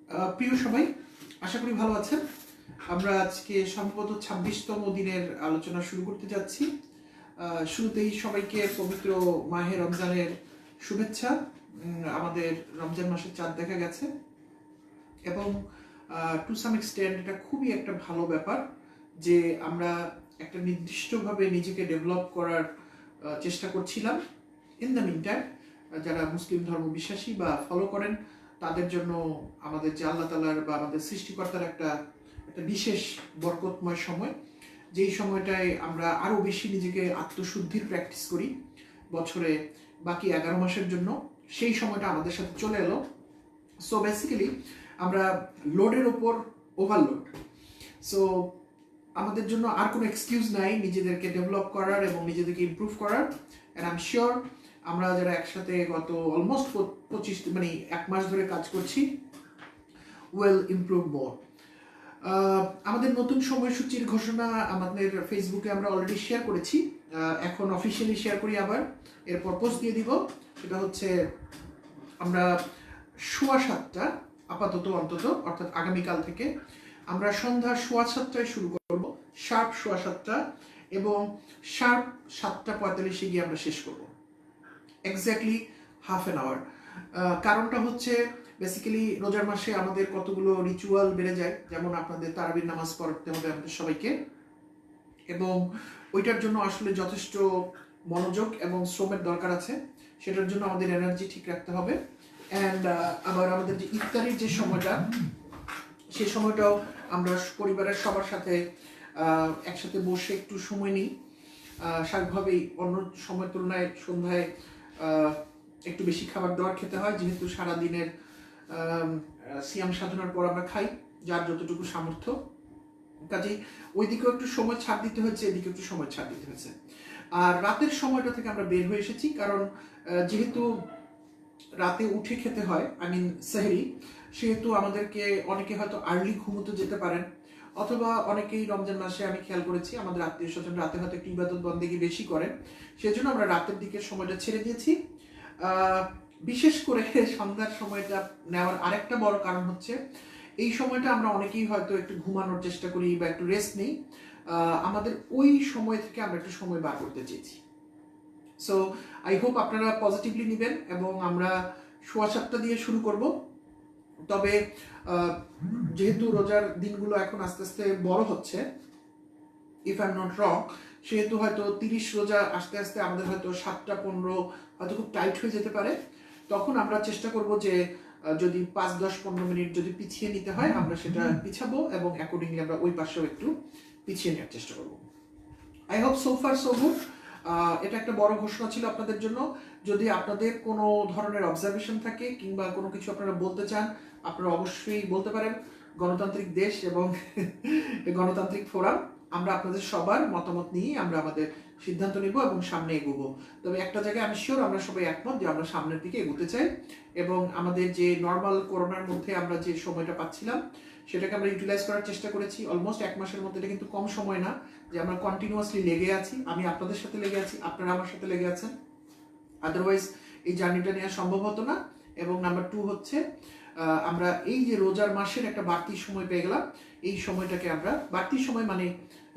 প্রিয় সবাই, আশা করি ভালো আছেন। আমরা আজকে সম্ভবত 26তম দিনের আলোচনা শুরু করতে যাচ্ছি। শুরুতেই সবাইকে পবিত্র মাহে রমজানের শুভেচ্ছা। আমাদের রমজান মাসের চাঁদ দেখা গেছে এবং টু সাম এক্সটেন্ট এটা খুবই একটা ভালো ব্যাপার যে আমরা একটা নির্দিষ্টভাবে নিজেকে ডেভেলপ করার চেষ্টা করছিলাম। ইন দ্য মিন টাইম যারা মুসলিম ধর্ম বিশ্বাসী বা ফলো করেন তাদের জন্য আমাদের যে আল্লাহ তাআলার বা আমাদের সৃষ্টিকর্তার একটা বিশেষ বরকতময় সময়, যেই সময়টায় আমরা আরও বেশি নিজেকে আত্মশুদ্ধির প্র্যাকটিস করি বছরে বাকি 11 মাসের জন্য। সেই সময়টা আমাদের সাথে চলে এলো। সো বেসিক্যালি আমরা লোডের ওপর ওভারলোড। সো আমাদের জন্য আর কোনো এক্সকিউজ নাই নিজেদেরকে ডেভেলপ করার এবং নিজেদেরকে ইমপ্রুভ করার। অ্যান্ড আই এম শিওর আমরা যারা একসাথে গত অলমোস্ট 1 মাস ধরে কাজ করছি, উইল ইমপ্রুভ মোর। আমাদের নতুন সময়সূচির ঘোষণা আমাদের ফেসবুকে আমরা অলরেডি শেয়ার করেছি। এখন অফিসিয়ালি শেয়ার করি আবার, এরপর পোস্ট দিয়ে দিব। সেটা হচ্ছে আমরা 7:15 আপাতত অন্তত, অর্থাৎ আগামীকাল থেকে আমরা সন্ধ্যা 7:15 শুরু করব, শার্প 7:15, এবং শার্প 7:45 গিয়ে আমরা শেষ করব, এক্স্যাক্টলি হাফ অ্যান আওয়ার। কারণটা হচ্ছে বেসিক্যালি রোজার মাসে আমাদের কতগুলো রিচুয়াল বেড়ে যায়, যেমন আপনাদের তারাবির নামাজ পড়তে হবে আমাদের সবাইকে, এবং ওইটার জন্য আসলে যথেষ্ট মনোযোগ এবং শ্রমের দরকার আছে। সেটার জন্য আমাদের এনার্জি ঠিক রাখতে হবে। অ্যান্ড আবার আমাদের যে ইফতারির যে সময়টা, সেই সময়টাও আমরা পরিবারের সবার সাথে একসাথে বসে একটু সময় নিই। স্বাভাবিকভাবেই অন্য সময়ের তুলনায় সন্ধ্যায় একটু বেশি খাবার দাবার খেতে হয়, যেহেতু সারাদিনের সিয়াম সাধনার পর আমরা খাই যার যতটুকু সামর্থ্য। কাজেই ওই দিকেও একটু সময় ছাড় দিতে হয়েছে, এদিকে একটু সময় ছাড় দিতে হয়েছে। আর রাতের সময়টা থেকে আমরা বের হয়ে এসেছি, কারণ যেহেতু রাতে উঠে খেতে হয়, আই মিন সেহরি, সেহেতু আমাদেরকে অনেকে হয়তো আর্লি ঘুমোতে যেতে পারেন, অথবা অনেকেই রমজান মাসে আমি খেয়াল করেছি আমাদের আত্মীয় স্বজন রাতে হয়তো একটু ইবাদত বন্দেগী বেশি করেন, সেজন্য আমরা রাতের দিকের সময়টা ছেড়ে দিয়েছি। বিশেষ করে সন্ধ্যার সময়টা নেওয়ার আরেকটা বড় কারণ হচ্ছে এই সময়টা আমরা অনেকেই হয়তো একটু ঘুমানোর চেষ্টা করি বা একটু রেস্ট নেই। আমাদের ওই সময় থেকে আমরা একটু সময় বার করতে চেয়েছি। সো আই হোপ আপনারা পজিটিভলি নেবেন এবং আমরা 7:15 দিয়ে শুরু করব। তবে যেহেতু রোজার দিনগুলো এখন আস্তে আস্তে বড় হচ্ছে, if I am not wrong, সেহেতু হয়তো 30 রোজা আস্তে আস্তে আমাদের হয়তো 7:15 হয়তো খুব টাইট হয়ে যেতে পারে। তখন আমরা চেষ্টা করব যে যদি 5, 10, 15 মিনিট যদি পিছিয়ে নিতে হয় আমরা সেটা পিছাবো, এবং অ্যাকর্ডিংলি আমরা ওই পাশেও একটু পিছিয়ে নেওয়ার চেষ্টা করব। I hope so far so good. এটা একটা বড় ঘোষণা ছিল আপনাদের জন্য। যদি আপনাদের কোনো ধরনের অবজারভেশন থাকে কিংবা কোনো কিছু আপনারা বলতে চান, আপনারা অবশ্যই বলতে পারেন। গণতান্ত্রিক দেশ এবং গণতান্ত্রিক ফোরাম, আমরা আপনাদের সবার মতামত নিয়ে আমরা আমাদের সিদ্ধান্ত নিব এবং সামনে এগোবো। তবে একটা জায়গায় আমি শিওর আমরা সবাই একমত যে আমরা সামনের দিকে এগোতে চাই, এবং আমাদের যে নর্মাল করোনার মধ্যে আমরা যে সময়টা পাচ্ছিলাম সেটাকে আমরা ইউটিলাইজ করার চেষ্টা করেছি। অলমোস্ট 1 মাসের মধ্যে, এটা কিন্তু কম সময় না যে আমরা কন্টিনিউয়াসলি লেগে আছি। আমি আপনাদের সাথে লেগে আছি, আপনারা আমার সাথে লেগে আছেন, আদারওয়াইজ এই জার্নিটা নেওয়া সম্ভব হতো না। এবং নাম্বার 2 হচ্ছে আমরা এই যে রোজার মাসের একটা বাড়তি সময় পেয়ে গেলাম, এই সময়টাকে আমরা বাড়তি সময় মানে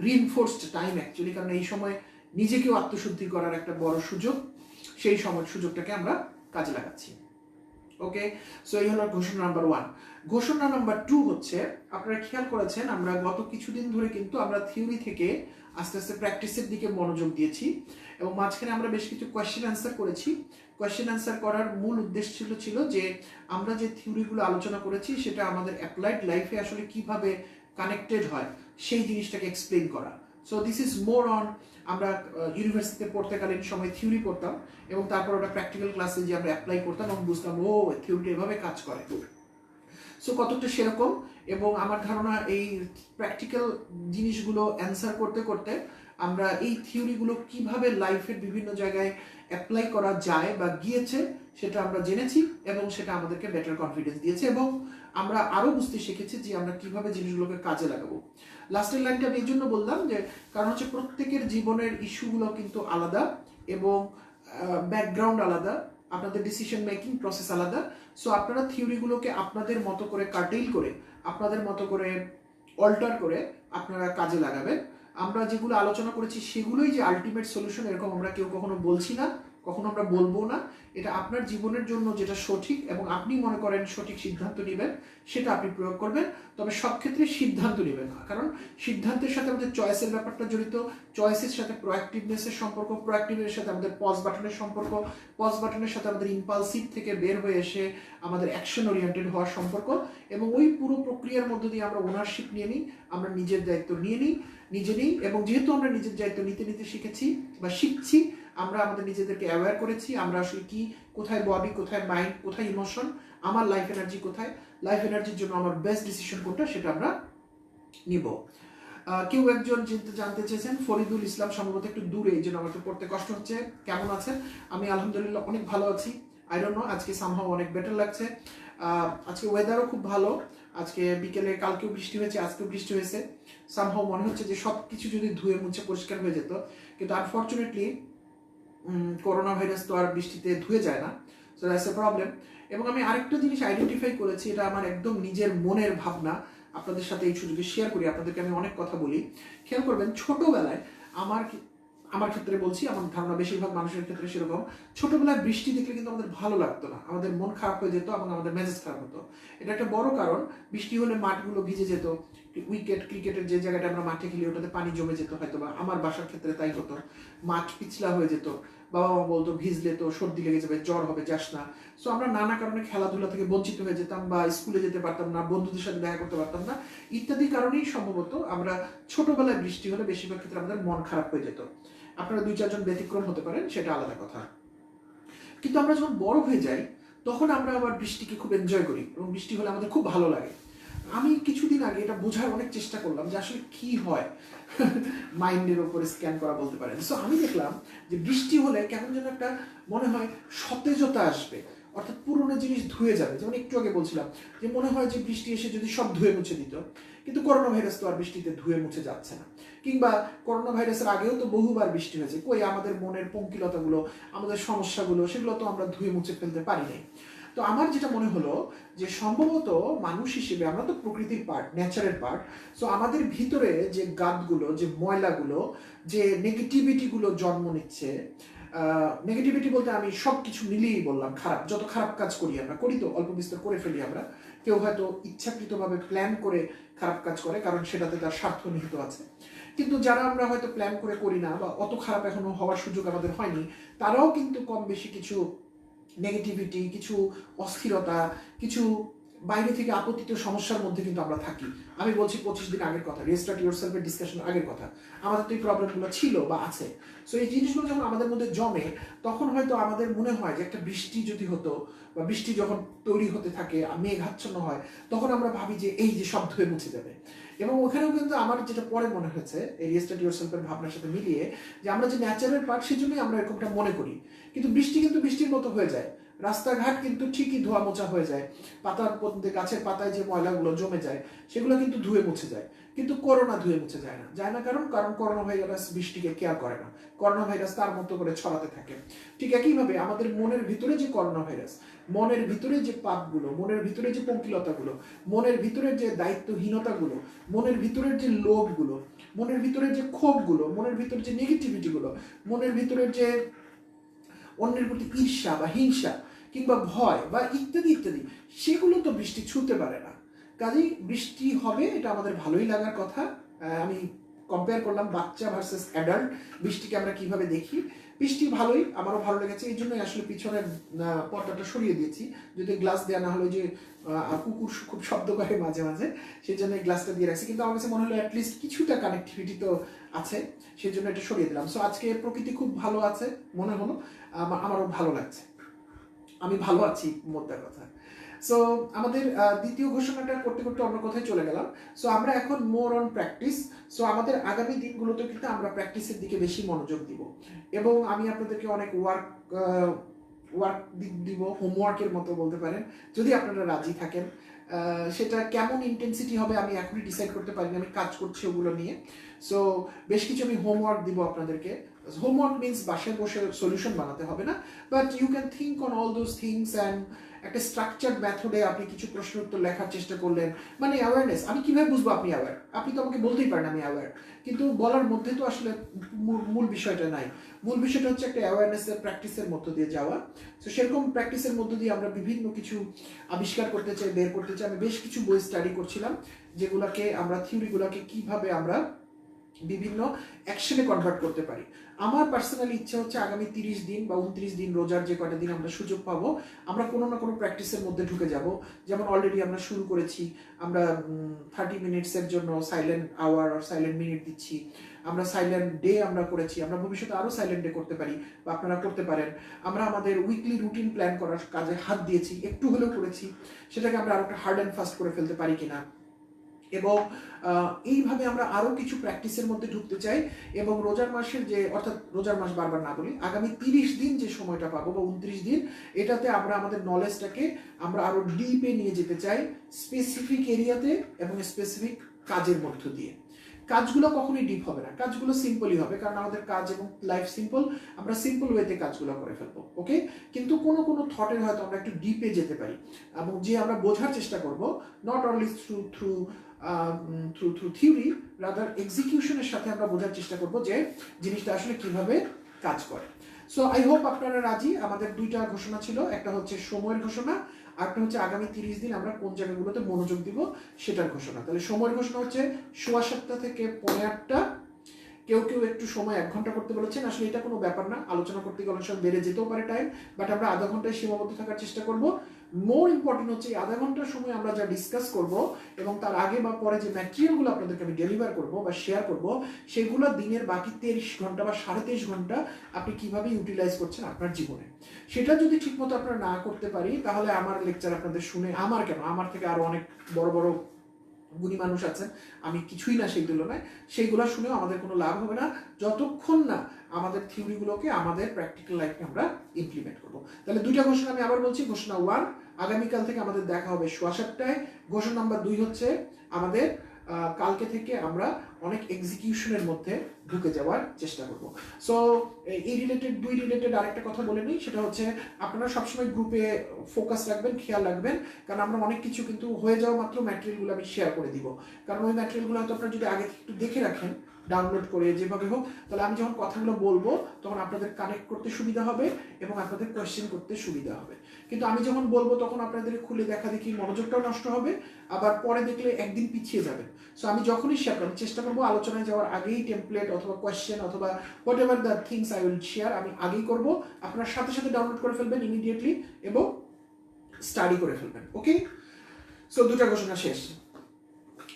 রিইনফোর্সড টাইম অ্যাকচুয়ালি, কারণ এই সময় নিজেকেও আত্মশুদ্ধি করার একটা বড় সুযোগ, সেই সুযোগটাকে আমরা কাজে লাগাচ্ছি। ওকে, সো এই হলো ঘোষণা নাম্বার 1। ঘোষণা নাম্বার 2 হচ্ছে, আপনারা খেয়াল করেছেন আমরা গত কিছুদিন ধরে কিন্তু আমরা থিওরি থেকে আস্তে আস্তে প্র্যাকটিসের দিকে মনোযোগ দিয়েছি, এবং মাঝখানে আমরা বেশ কিছু কোয়েশ্চেন অ্যান্সার করেছি। কোয়েশ্চেন অ্যান্সার করার মূল উদ্দেশ্য ছিল যে আমরা যে থিওরিগুলো আলোচনা করেছি সেটা আমাদের অ্যাপ্লাইড লাইফে আসলে কিভাবে কানেক্টেড হয় সেই জিনিসটাকে এক্সপ্লেইন করা। So this is more on, আমরা ইউনিভার্সিটিতে পড়তেকালীন সময় থিওরি পড়তাম এবং তারপর ওটা প্র্যাকটিক্যাল ক্লাসে যে আমরা অ্যাপ্লাই করতাম এবং বুঝতাম ও থিওরিটা এভাবে কাজ করে। সো কতটা সেরকম, এবং আমার ধারণা এই প্র্যাকটিক্যাল জিনিসগুলো অ্যান্সার করতে করতে আমরা এই থিওরিগুলো কিভাবে লাইফের বিভিন্ন জায়গায় অ্যাপ্লাই করা যায় বা গিয়েছে সেটা আমরা জেনেছি, এবং সেটা আমাদেরকে বেটার কনফিডেন্স দিয়েছে, এবং আমরা আরও বুঝতে শিখেছি যে আমরা কিভাবে জিনিসগুলোকে কাজে লাগাবো। লাস্টের লাইনটা আমি এই জন্য বললাম যে কারণ হচ্ছে প্রত্যেকের জীবনের ইস্যুগুলো কিন্তু আলাদা এবং ব্যাকগ্রাউন্ড আলাদা, আপনাদের ডিসিশন মেকিং প্রসেস আলাদা। সো আপনারা থিওরিগুলোকে আপনাদের মতো করে কাটেইল করে, আপনাদের মতো করে অল্টার করে আপনারা কাজে লাগাবেন। আমরা যেগুলো আলোচনা করেছি সেগুলোই যে আলটিমেট সলিউশন এরকম আমরা কেউ কখনো বলছি না, কখনো আমরা বলবো না। এটা আপনার জীবনের জন্য যেটা সঠিক এবং আপনি মনে করেন সঠিক সিদ্ধান্ত নেবেন সেটা আপনি প্রয়োগ করবেন। তবে সব ক্ষেত্রে সিদ্ধান্ত নেবেন না, কারণ সিদ্ধান্তের সাথে আমাদের চয়েসের ব্যাপারটা জড়িত, চয়েসের সাথে প্রোঅ্যাক্টিভনেসের সম্পর্ক, প্রোঅ্যাক্টিভের সাথে আমাদের পজ বাটনের সম্পর্ক, পজ বাটনের সাথে আমাদের ইম্পালসিভ থেকে বের হয়ে এসে আমাদের অ্যাকশন ওরিয়েন্টেড হওয়ার সম্পর্ক। এবং ওই পুরো প্রক্রিয়ার মধ্য দিয়ে আমরা ওনারশিপ নিয়ে নিই, আমরা নিজের দায়িত্ব নিয়ে নিই, নিজে নিই। এবং যেহেতু আমরা নিজের দায়িত্ব নিতে নিতে শিখেছি বা শিখছি, আমরা আমাদের নিজেদেরকে অ্যাওয়্যার করেছি আমরা আসলে কি, কোথায় বডি, কোথায় মাইন্ড, কোথায় ইমোশন, আমার লাইফ এনার্জি কোথায়, লাইফ এনার্জির জন্য আমার বেস্ট ডিসিশন কোনটা সেটা আমরা নিব। কেউ একজন জানতে চেয়েছেন, ফরিদুল ইসলাম, সম্ভবত একটু দূরে, এই জন্য আমাকে পড়তে কষ্ট হচ্ছে। কেমন আছেন? আমি আলহামদুলিল্লাহ অনেক ভালো আছি। আই ডোন্ট নো, আজকে সামহাও অনেক বেটার লাগছে। আজকে ওয়েদারও খুব ভালো। আজকে বিকেলে, কালকেও বৃষ্টি হয়েছে, আজকেও বৃষ্টি হয়েছে। সামহাও মনে হচ্ছে যে সব কিছু যদি ধুয়ে মুছে পরিষ্কার হয়ে যেত, কিন্তু আনফর্চুনেটলি করোনা ভাইরাস তো আর বৃষ্টিতে ধুয়ে যায় না, সো দ্যাটস এ প্রবলেম। এবং আমি আরেকটা জিনিস আইডেন্টিফাই করেছি, এটা আমার একদম নিজের মনের ভাবনা, আপনাদের সাথে এই সুযোগে শেয়ার করি। আপনাদেরকে আমি অনেক কথা বলি, খেয়াল করবেন। ছোটবেলায় আমার ক্ষেত্রে বলছি, আমার ধারণা বেশিরভাগ মানুষের ক্ষেত্রে সেরকম, ছোটবেলায় বৃষ্টি দেখলে কিন্তু আমাদের ভালো লাগতো না, আমাদের মন খারাপ হয়ে যেত এবং আমাদের মেজাজ খারাপ হতো। এটা একটা বড় কারণ। বৃষ্টি হলে মাঠগুলো ভিজে যেত, উইকেট, ক্রিকেটের যে জায়গাটা আমরা মাঠে খেলি ওটাতে পানি জমে যেত হয়তো, বা আমার বাসার ক্ষেত্রে তাই হতো, মাঠ পিছলা হয়ে যেত। বাবা মা বলতো ভিজলে তো সর্দি লেগে যাবে, জ্বর হবে, যাস না। সো আমরা নানা কারণে খেলাধুলা থেকে বঞ্চিত হয়ে যেতাম, বা স্কুলে যেতে পারতাম না, বন্ধুদের সাথে দেখা করতে পারতাম না, ইত্যাদি কারণেই সম্ভবত আমরা ছোটবেলায় বৃষ্টি হলে বেশিরভাগ ক্ষেত্রে আমাদের মন খারাপ হয়ে যেত। আপনারা 2-4 জন ব্যতিক্রম হতে পারেন, সেটা আলাদা কথা। কিন্তু আমরা যখন বড় হয়ে যাই তখন আমরা আবার বৃষ্টিকে খুব এনজয় করি এবং বৃষ্টি হলে আমাদের খুব ভালো লাগে। আমি কিছুদিন আগে এটা বোঝার অনেক চেষ্টা করলাম যে আসলে কি হয়, মাইন্ডের ওপরে স্ক্যান করা বলতে পারেন। সো আমি দেখলাম যে বৃষ্টি হলে কেমন যেন একটা মনে হয় সতেজতা আসবে, অর্থাৎ পুরনো জিনিস ধুয়ে যাবে। যেমন একটু আগে বলছিলাম যে মনে হয় যে বৃষ্টি এসে যদি সব ধুয়ে মুছে দিত, কিন্তু করোনা ভাইরাস তো আর বৃষ্টিতে ধুয়ে মুছে যাচ্ছে না। কিংবা করোনা ভাইরাসের আগেও তো বহুবার বৃষ্টি হয়েছে, কই আমাদের মনের পঙ্কিলতাগুলো, আমাদের সমস্যাগুলো, সেগুলো তো আমরা ধুয়ে মুছে ফেলতে পারি নাই। তো আমার যেটা মনে হলো যে সম্ভবত মানুষ হিসেবে আমরা তো প্রকৃতির পার্ট, নেচারের পার্ট। সো আমাদের ভিতরে যে গাদগুলো, যে ময়লাগুলো, যে নেগেটিভিটিগুলো জন্ম নিচ্ছে, নেগেটিভিটি বলতে আমি সব কিছু মিলিয়েই বললাম খারাপ, যত খারাপ কাজ করি আমরা, করি তো অল্প বিস্তর করে ফেলি আমরা। কেউ হয়তো ইচ্ছাকৃতভাবে প্ল্যান করে খারাপ কাজ করে, কারণ সেটাতে তার স্বার্থ নিহিত আছে। কিন্তু যারা আমরা হয়তো প্ল্যান করে করি না, বা অত খারাপ এখনো হওয়ার সুযোগ আমাদের হয়নি, তারাও কিন্তু কম বেশি কিছু নেগেটিভিটি, কিছু অস্থিরতা, কিছু বাইরে থেকে আপত্তিত সমস্যার মধ্যে কিন্তু আমরা থাকি। আমি বলছি 25 দিন আগের কথা, রেস্টার্ট ইয়োরসেলফের ডিসকাশন আগের কথা, আমাদের তো এই প্রবলেমগুলো ছিল বা আছে। সো এই জিনিসগুলো যখন আমাদের মধ্যে জমে, তখন হয়তো আমাদের মনে হয় যে একটা বৃষ্টি যদি হতো, বা বৃষ্টি যখন তৈরি হতে থাকে, মেঘাচ্ছন্ন হয়, তখন আমরা ভাবি যে এই যে সব ধুয়ে মুছে যাবে। এবং ওখানেও কিন্তু আমার যেটা পরে মনে হয়েছে এই রেস্টার্ট ইয়োরসেলফের ভাবনার সাথে মিলিয়ে, যে আমরা যে ন্যাচারাল পার্ট সেজন্যই আমরা এরকমটা মনে করি। কিন্তু বৃষ্টি কিন্তু বৃষ্টির মতো হয়ে যায়, রাস্তাঘাট কিন্তু ঠিকই ধোয়া মোছা হয়ে যায়, পাতার মধ্যে, গাছের পাতায় যে ময়লাগুলো জমে যায় সেগুলো কিন্তু ধুয়ে মুছে যায়। কিন্তু করোনা ধুয়ে মুছে যায় না, কারণ করোনা ভাইরাস বৃষ্টিকে কেয়ার করে না, করোনা ভাইরাস তার মতো করে ছড়াতে থাকে। ঠিক একইভাবে আমাদের মনের ভিতরে যে করোনা ভাইরাস, মনের ভিতরে যে পাপগুলো, মনের ভিতরে যে পঙ্কিলতাগুলো, মনের ভিতরের যে দায়িত্বহীনতাগুলো, মনের ভিতরের যে লোভগুলো, মনের ভিতরের যে ক্ষোভগুলো, মনের ভিতরে যে নেগেটিভিটিগুলো, মনের ভিতরের যে অন্যের প্রতি ঈর্ষা বা হিংসা কিংবা ভয় বা ইত্যাদি ইত্যাদি, সেগুলো তো বৃষ্টি ছুঁতে পারে না। কাজেই বৃষ্টি হবে, এটা আমাদের ভালোই লাগার কথা। আমি কম্পেয়ার করলাম বাচ্চা ভার্সেস অ্যাডাল্ট, বৃষ্টিকে আমরা কিভাবে দেখি। বৃষ্টি ভালোই, আমারও ভালো লেগেছে, এই জন্যই আসলে পিছনের পর্দাটা সরিয়ে দিয়েছি। যদি গ্লাস দেওয়া না হলো, যে কুকুর খুব শব্দ করে মাঝে মাঝে, সেই জন্য গ্লাসটা দিয়ে রাখছি। কিন্তু আমার কাছে মনে হলো অ্যাটলিস্ট কিছুটা কানেক্টিভিটি তো আছে, সেই জন্য এটা সরিয়ে দিলাম। সো আজকে প্রকৃতি খুব ভালো আছে মনে হলো, আমারও ভালো লাগছে, আমি ভালো আছি মোদ্দার কথা। সো আমাদের দ্বিতীয় ঘোষণাটা করতে করতে অন্য কোথায় চলে গেলাম। সো আমরা এখন মোর অন প্র্যাকটিস। সো আমাদের আগামী দিনগুলোতে কিন্তু আমরা প্র্যাকটিসের দিকে বেশি মনোযোগ দিব, এবং আমি আপনাদেরকে অনেক ওয়ার্ক দিব, হোমওয়ার্কের মতো বলতে পারেন, যদি আপনারা রাজি থাকেন। সেটা কেমন ইন্টেন্সিটি হবে আমি এখনই ডিসাইড করতে পারিনি, আমি কাজ করছি ওগুলো নিয়ে। সো বেশ কিছু আমি হোমওয়ার্ক দিব আপনাদেরকে। হোমওয়ার্ক মিনস বাসায় বসে সলিউশন বানাতে হবে না, but you can think on all those things and একটা স্ট্রাকচার্ড মেথডে আপনি কিছু প্রশ্নের উত্তর লেখার চেষ্টা করলেন, মানে অ্যাওয়ারনেস। আমি কিভাবে বুঝবো আপনি অ্যাওয়ার? আপনি তো আমাকে বলতেই পারেন আমি অ্যাওয়ার, কিন্তু বলার মধ্যে তো আসলে মূল বিষয়টা নাই। মূল বিষয়টা হচ্ছে একটা অ্যাওয়ারনেসের প্র্যাকটিসের মধ্য দিয়ে যাওয়া। তো সেরকম প্র্যাকটিসের মধ্য দিয়ে আমরা বিভিন্ন কিছু আবিষ্কার করতে চাই, বের করতে চাই। আমি বেশ কিছু বই স্টাডি করছিলাম, যেগুলোকে আমরা থিওরিগুলোকে কিভাবে আমরা বিভিন্ন অ্যাকশনে কনভার্ট করতে পারি। আমার পার্সোনালি ইচ্ছা হচ্ছে আগামী 30 দিন বা 29 দিন, রোজার যে কয়টা দিন আমরা সুযোগ পাবো, আমরা কোনো না কোনো প্র্যাকটিসের মধ্যে ঢুকে যাব। যেমন অলরেডি আমরা শুরু করেছি, আমরা 30 মিনিটসের জন্য সাইলেন্ট আওয়ার আর সাইলেন্ট মিনিট দিচ্ছি। আমরা সাইলেন্ট ডে আমরা করেছি, আমরা ভবিষ্যতে আরও সাইলেন্ট ডে করতে পারি বা আপনারা করতে পারেন। আমরা আমাদের উইকলি রুটিন প্ল্যান করার কাজে হাত দিয়েছি, একটু হলেও করেছি। সেটাকে আমরা আরো একটা হার্ড অ্যান্ড ফাস্ট করে ফেলতে পারি কিনা, এবং এইভাবে আমরা আরো কিছু প্র্যাকটিসের মধ্যে ঢুকতে চাই। এবং রোজার মাসের যে, অর্থাৎ রোজার মাস বারবার না বলি, আগামী 30 দিন যে সময়টা পাবো বা 29 দিন, এটাতে আমরা আমাদের নলেজটাকে আমরা আরো ডিপে নিয়ে যেতে চাই, স্পেসিফিক এরিয়াতে এবং স্পেসিফিক কাজের মধ্য দিয়ে। কাজগুলো কখনোই ডিপ হবে না, কাজগুলো সিম্পলই হবে, কারণ আমাদের কাজ এবং লাইফ সিম্পল, আমরা সিম্পল ওয়েতে কাজগুলো করে ফেলবো। ওকে, কিন্তু কোনো কোনো থটের হয়তো আমরা একটু ডিপে যেতে পারি, এবং যে আমরা বোঝার চেষ্টা করব, not only through theory, rather এক্সিকিউশনের সাথে আমরা বোঝার চেষ্টা করব যে জিনিসটা আসলে কিভাবে কাজ করে। সো আই হোপ আপনারা রাজি। আমাদের দুইটা ঘোষণা ছিল, একটা হচ্ছে সময়ের ঘোষণা, আরেকটা হচ্ছে আগামী 30 দিন আমরা কোন জায়গাগুলোতে মনোযোগ দিব সেটার ঘোষণা। তাহলে সময়ের ঘোষণা হচ্ছে 7:15 থেকে 8:45। কেউ কেউ একটু সময় 1 ঘন্টা করতে বলেছেন, আসলে এটা কোনো ব্যাপার না, আলোচনা করতে গেলে অনেক সময় বেড়ে যেতেও পারে টাইম, বাট আমরা আধা ঘন্টায় সীমাবদ্ধ থাকার চেষ্টা করব। মোর ইম্পর্টেন্ট হচ্ছে এই আধা ঘন্টার সময় আমরা যা ডিসকাস করব এবং তার আগে বা পরে যে ম্যাটেরিয়ালগুলো আপনাদেরকে আমি ডেলিভার করব বা শেয়ার করব, সেগুলো দিনের বাকি 23 ঘন্টা বা 23.5 ঘন্টা আপনি কিভাবে ইউটিলাইজ করছেন আপনার জীবনে। সেটা যদি ঠিকমতো আপনারা না করতে পারি, তাহলে আমার লেকচার আপনাদের শুনে, আমার কেন, আমার থেকে আরো অনেক বড় বড় গুণী মানুষ আছেন, আমি কিছুই না সেই তুলনায়, সেইগুলো শুনেও আমাদের কোনো লাভ হবে না, যতক্ষণ না আমাদের থিওরিগুলোকে আমাদের প্র্যাকটিক্যাল লাইফে আমরা ইমপ্লিমেন্ট করবো। তাহলে দুইটা ঘোষণা আমি আবার বলছি। ঘোষণা 1, আগামীকাল থেকে আমাদের দেখা হবে 7:15টায়। ঘোষণা নাম্বার 2 হচ্ছে আমাদের কালকে থেকে আমরা অনেক এক্সিকিউশনের মধ্যে ঢুকে যাওয়ার চেষ্টা করব। সো এই দুই রিলেটেড আরেকটা কথা বলে নিই, সেটা হচ্ছে আপনারা সবসময় গ্রুপে ফোকাস রাখবেন, খেয়াল রাখবেন, কারণ আমরা অনেক কিছু কিন্তু হয়ে যাওয়া মাত্র ম্যাটেরিয়ালগুলো আমি শেয়ার করে দিব। কারণ ওই ম্যাটেরিয়ালগুলো হয়তো আপনারা যদি আগে একটু দেখে রাখেন, ডাউনলোড করে যেভাবে হোক, তাহলে আমি যখন কথাগুলো বলবো তখন আপনাদের কানেক্ট করতে সুবিধা হবে এবং আপনাদের কোয়েশ্চেন করতে সুবিধা হবে। কিন্তু আমি যখন বলবো তখন আপনাদের খুলে দেখা দেখি মনোযোগটাও নষ্ট হবে, আবার পরে দেখলে একদিন পিছিয়ে যাবেন। সো আমি যখনই শেয়ার করব, চেষ্টা করবো আলোচনায় যাওয়ার আগেই টেমপ্লেট অথবা কোয়েশ্চেন অথবা what ever the things I will share আমি আগেই করব, আপনার সাথে সাথে ডাউনলোড করে ফেলবেন ইমিডিয়েটলি এবং স্টাডি করে ফেলবেন। ওকে, সো দুটা ঘোষণা শেষ।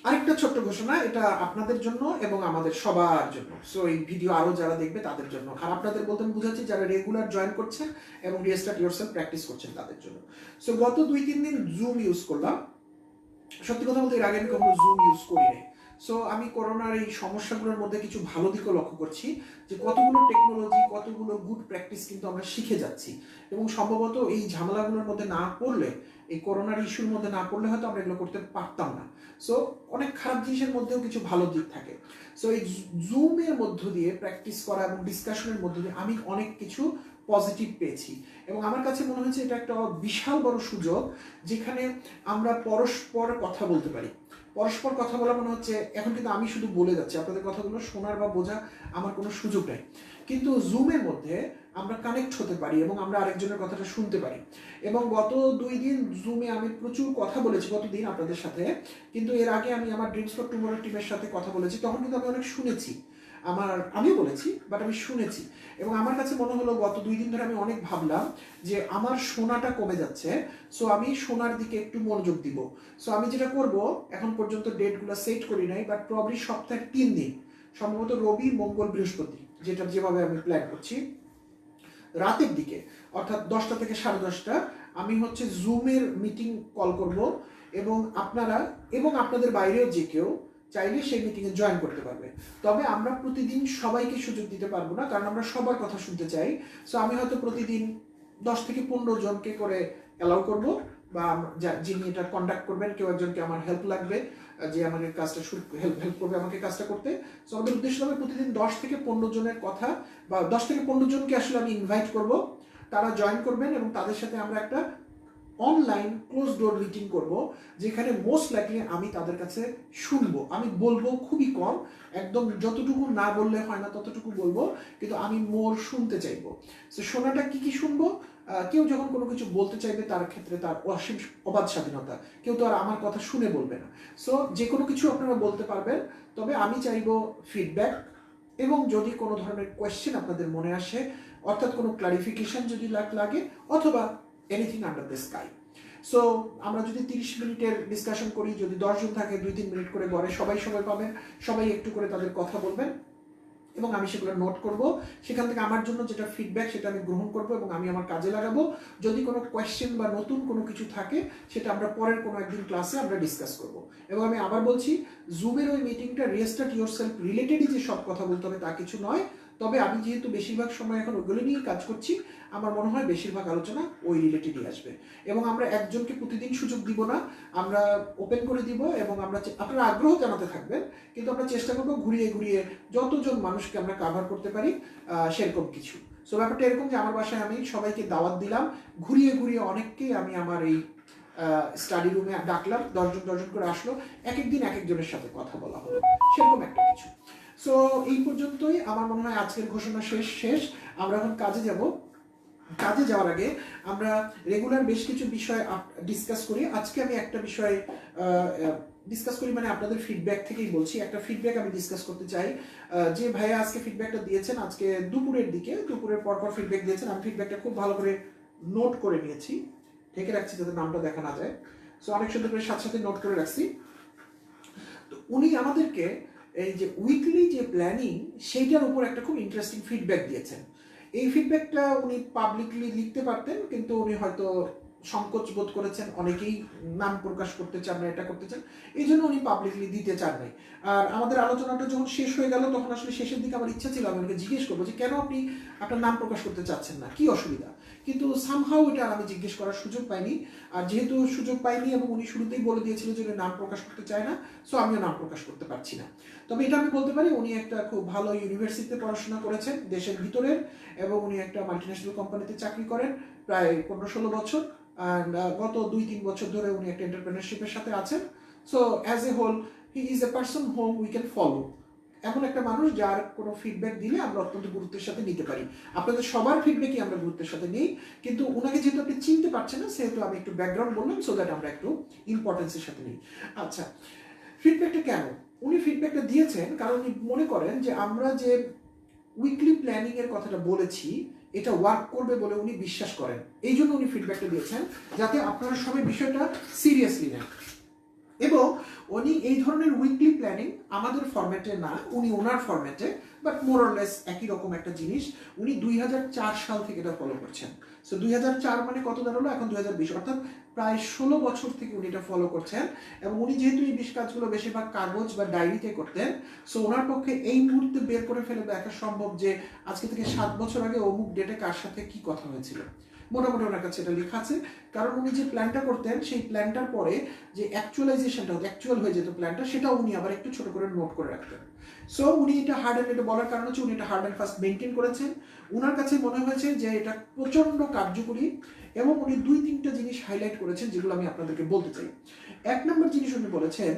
আরেকটা ছোট্ট ঘোষণা, এটা আপনাদের জন্য এবং আমাদের সবার জন্য। সো এই ভিডিও আরো যারা দেখবে তাদের জন্য, আর আপনাদের বলতে আমি বুঝাচ্ছি যারা রেগুলার জয়েন করছেন এবং রিস্টার্ট ইয়োরসেলফ প্র্যাকটিস করছেন তাদের জন্য। সো গত 2-3 দিন জুম ইউজ করলাম। সত্যি কথা বলতে এর আগে আমি কখনো জুম ইউজ করিনি। সো আমি করোনার এই সমস্যাগুলোর মধ্যে কিছু ভালো দিকও লক্ষ্য করছি, যে কতগুলো টেকনোলজি, কতগুলো গুড প্র্যাকটিস কিন্তু আমরা শিখে যাচ্ছি, এবং সম্ভবত এই ঝামেলাগুলোর মধ্যে না পড়লে, এই করোনার ইস্যুর মধ্যে না পড়লে হয়তো আমরা এগুলো করতে পারতাম না। সো অনেক খারাপ জিনিসের মধ্যেও কিছু ভালো দিক থাকে। সো এই জুমের মধ্য দিয়ে প্র্যাকটিস করা এবং ডিসকাশনের মধ্য দিয়ে আমি অনেক কিছু পজিটিভ পেয়েছি, এবং আমার কাছে মনে হচ্ছে এটা একটা বিশাল বড় সুযোগ, যেখানে আমরা পরস্পর কথা বলতে পারি। পরস্পর কথা বলা মনে হচ্ছে এখন কিন্তু আমি শুধু বলে যাচ্ছি, আপনাদের কথাগুলো শোনার বা বোঝা আমার কোনো সুযোগ নেই, কিন্তু জুমের মধ্যে আমরা কানেক্ট হতে পারি এবং আমরা আরেকজনের কথাটা শুনতে পারি। এবং গত 2 দিন জুমে আমি প্রচুর কথা বলেছি গতদিন আপনাদের সাথে, কিন্তু এর আগে আমি আমার ড্রিমস ফর টুমরো টিমের সাথে কথা বলেছি, তখন কিন্তু আমি অনেক শুনেছি, আমিও বলেছি, বাট আমি শুনেছি। এবং আমার কাছে মনে হলো গত 2 দিন ধরে আমি অনেক ভাবলাম যে আমার শোনাটা কমে যাচ্ছে, সো আমি শোনার দিকে একটু মনোযোগ দিব। সো আমি যেটা করব, এখন পর্যন্ত ডেটগুলো সেট করি নাই, বাট প্রবলি সপ্তাহে 3 দিন, সম্ভবত রবি, মঙ্গল, বৃহস্পতি, যেভাবে আমি প্ল্যান করছি, রাতের দিকে অর্থাৎ 10টা থেকে 10:30 আমি হচ্ছে জুমের মিটিং কল করব, এবং আপনারা এবং আপনাদের বাইরেও যে কেউ চাইলে সেই মিটিংয়ে জয়েন করতে পারবে। তবে আমরা প্রতিদিন সবাইকে সুযোগ দিতে পারবো না, কারণ আমরা সবার কথা শুনতে চাই। সো আমি হয়তো প্রতিদিন 10 থেকে 15 জনকে করে অ্যালাউ করব, বা যিনি এটা কন্ডাক্ট করবেন, কেউ একজনকে আমার হেল্প লাগবে, যে আমাকে কাজটা হেল্প করবে আমাকে কাজটা করতে। সো আমাদের উদ্দেশ্য হবে প্রতিদিন 10 থেকে 15 জনের কথা, বা 10 থেকে 15 জনকে আসলে আমি ইনভাইট করব, তারা জয়েন করবেন এবং তাদের সাথে আমরা একটা অনলাইন ক্লোজ ডোর মিটিং করব, যেখানে মোস্ট লাইকলি আমি তাদের কাছে শুনবো। আমি বলবো খুবই কম, একদম যতটুকু না বললে হয় না ততটুকু বলবো, কিন্তু আমি মোর শুনতে চাইবো। তো শোনাটা কি কি শুনবো? কেউ যখন কোনো কিছু বলতে চাইবে তার ক্ষেত্রে তার অসীম অবাধ স্বাধীনতা, কেউ তো আর আমার কথা শুনে বলবে না। সো যে কোনো কিছু আপনারা বলতে পারবেন, তবে আমি চাইবো ফিডব্যাক, এবং যদি কোনো ধরনের কোয়েশ্চেন আপনাদের মনে আসে, অর্থাৎ কোনো ক্লারিফিকেশন যদি লাগে, অথবা anything under the sky. So আমরা যদি 30 মিনিটের ডিসকাশন করি, যদি 10 জন থাকে 2-3 মিনিট করে গড়ে সবাই সময় পাবেন, সবাই একটু করে তাদের কথা বলবেন এবং আমি সেগুলো নোট করব। সেখান থেকে আমার জন্য যেটা ফিডব্যাক সেটা আমি গ্রহণ করব এবং আমি আমার কাজে লাগাবো। যদি কোনো কোয়েশ্চেন বা নতুন কোনো কিছু থাকে সেটা আমরা পরের কোনো একদিন ক্লাসে আমরা ডিসকাস করব। এবং আমি আবার বলছি, জুমের ওই মিটিংটা রিস্টার্ট ইয়োরসেলফ রিলেটেডই যে সব কথা বলতে হবে তা কিছু নয়। তবে আমি যেহেতু বেশিরভাগ সময় এখন ওইগুলো নিয়েই কাজ করছি, আমার মনে হয় বেশিরভাগ আলোচনা ওই রিলেটেডই আসবে। এবং আমরা একজনকে প্রতিদিন সুযোগ দিব না, আমরা ওপেন করে দিব এবং আমরা আপনারা আগ্রহ জানাতে থাকবেন, কিন্তু আমরা চেষ্টা করবো ঘুরিয়ে ঘুরিয়ে যতজন মানুষকে আমরা কাভার করতে পারি সেরকম কিছু। সো ব্যাপারটা এরকম যে আমার বাসায় আমি সবাইকে দাওয়াত দিলাম, ঘুরিয়ে ঘুরিয়ে অনেককেই আমি আমার এই স্টাডি রুমে ডাকলাম, 10 জন করে আসলো, এক একদিন এক একজনের সাথে কথা বলা হলো, সেরকম একটা কিছু। সো এই পর্যন্তই আমার মনে হয় আজকের ঘোষণা শেষ। আমরা এখন কাজে যাব। কাজে যাওয়ার আগে আমরা রেগুলার বেশ কিছু বিষয় ডিসকাস করি। আজকে আমি একটা বিষয় ডিসকাস করি, মানে আপনাদের ফিডব্যাক থেকেই বলছি। একটা ফিডব্যাক আমি ডিসকাস করতে চাই। যে ভাইয়া আজকে ফিডব্যাকটা দিয়েছেন, আজকে দুপুরের পরপর ফিডব্যাক দিয়েছেন, আমি ফিডব্যাকটা খুব ভালো করে নোট করে নিয়েছি, ঢেকে রাখছি যাতে নামটা দেখা না যায়। সো অনেক সুন্দর করে সাথে নোট করে রাখছি। তো উনি আমাদেরকে এই যে উইকলি যে প্ল্যানিং সেইটার উপর একটা খুব ইন্টারেস্টিং ফিডব্যাক দিয়েছেন। এই ফিডব্যাকটা উনি পাবলিকলি লিখতে পারতেন, কিন্তু উনি হয়তো সংকোচ বোধ করেছেন, অনেকেই নাম প্রকাশ করতে চান না, এটা করতে চান, এই জন্য উনি পাবলিকলি দিতে চান নাই। আর আমাদের আলোচনাটা যখন শেষ হয়ে গেল, তখন আসলে শেষের দিকে আমার ইচ্ছা ছিল আমি ওনাকে জিজ্ঞেস করবো যে কেন আপনি আপনার নাম প্রকাশ করতে চাচ্ছেন না, কি অসুবিধা, কিন্তু সামহাও এটা আমি জিজ্ঞেস করার সুযোগ পাইনি। আর যেহেতু সুযোগ পাইনি এবং উনি শুরুতেই বলে দিয়েছিল যে উনি নাম প্রকাশ করতে চায় না, সো আমিও নাম প্রকাশ করতে পারছি না। তবে এটা আমি বলতে পারি, উনি একটা খুব ভালো ইউনিভার্সিটিতে পড়াশোনা করেছেন দেশের ভিতরের, এবং উনি একটা মাল্টিন্যাশনাল কোম্পানিতে চাকরি করেন প্রায় 15-16 বছর। অ্যান্ড গত 2-3 বছর ধরে উনি একটা এন্টারপ্রেনারশিপের সাথে আছেন। So as a whole he is a person whom we can follow. এমন একটা মানুষ যার কোনো ফিডব্যাক দিলে আমরা অত্যন্ত গুরুত্বের সাথে নিতে পারি। আপনাদের সবার ফিডব্যাকই আমরা গুরুত্বের সাথে নিই, কিন্তু ওনাকে যেহেতু আপনি চিনতে পারছেন না, সেহেতু আমি একটু ব্যাকগ্রাউন্ড বললাম, সো দ্যাট আমরা একটু ইম্পর্টেন্সের সাথে নিই। আচ্ছা, ফিডব্যাকটা কেন? উনি ফিডব্যাকটা দিয়েছেন কারণ উনি মনে করেন যে আমরা যে উইকলি প্ল্যানিং এর কথাটা বলেছি এটা ওয়ার্ক করবে বলে উনি বিশ্বাস করেন। এই জন্য উনি ফিডব্যাকটা দিয়েছেন, যাতে আপনারা সবাই বিষয়টা সিরিয়াসলি নেন। এবং উনি এই ধরনের উইকলি প্ল্যানিং আমাদের ফরম্যাটে না, উনি ওনার ফরম্যাটে, বাট মোর অর লেস একই রকম একটা জিনিস, উনি 2004 সাল থেকে এটা ফলো করছেন। সো 2004 মানে কত দাঁড়ালো এখন 2020, অর্থাৎ প্রায় 16 বছর থেকে উনি এটা ফলো করছেন। এবং উনি যেহেতু এই কাজগুলো বেশিরভাগ কাগজ বা ডায়েরিতে করতেন, সো ওনার পক্ষে এই মুহূর্তে বের করে ফেলে দেখা সম্ভব যে আজকে থেকে 7 বছর আগে অমুক ডেটে কার সাথে কি কথা হয়েছিল, মোটামুটি ওনার কাছে এটা লেখা আছে। কারণ উনি যে প্ল্যানটা করতেন, সেই প্ল্যানটার পরে যে অ্যাকচুয়াল হয়ে যেত প্ল্যানটা, সেটা উনি আবার একটু ছোট করে নোট করে রাখতেন। সো উনি এটা হার্ড অ্যান্ড, এটা বলার কারণ হচ্ছে উনি এটা হার্ড অ্যান্ড ফাস্ট মেনটেন করেছেন। ওনার কাছে মনে হয়েছে যে এটা প্রচণ্ড কার্যকরী, এবং উনি 2-3টা জিনিস হাইলাইট করেছেন যেগুলো আমি আপনাদেরকে বলতে চাই। 1 নম্বর জিনিস উনি বলেছেন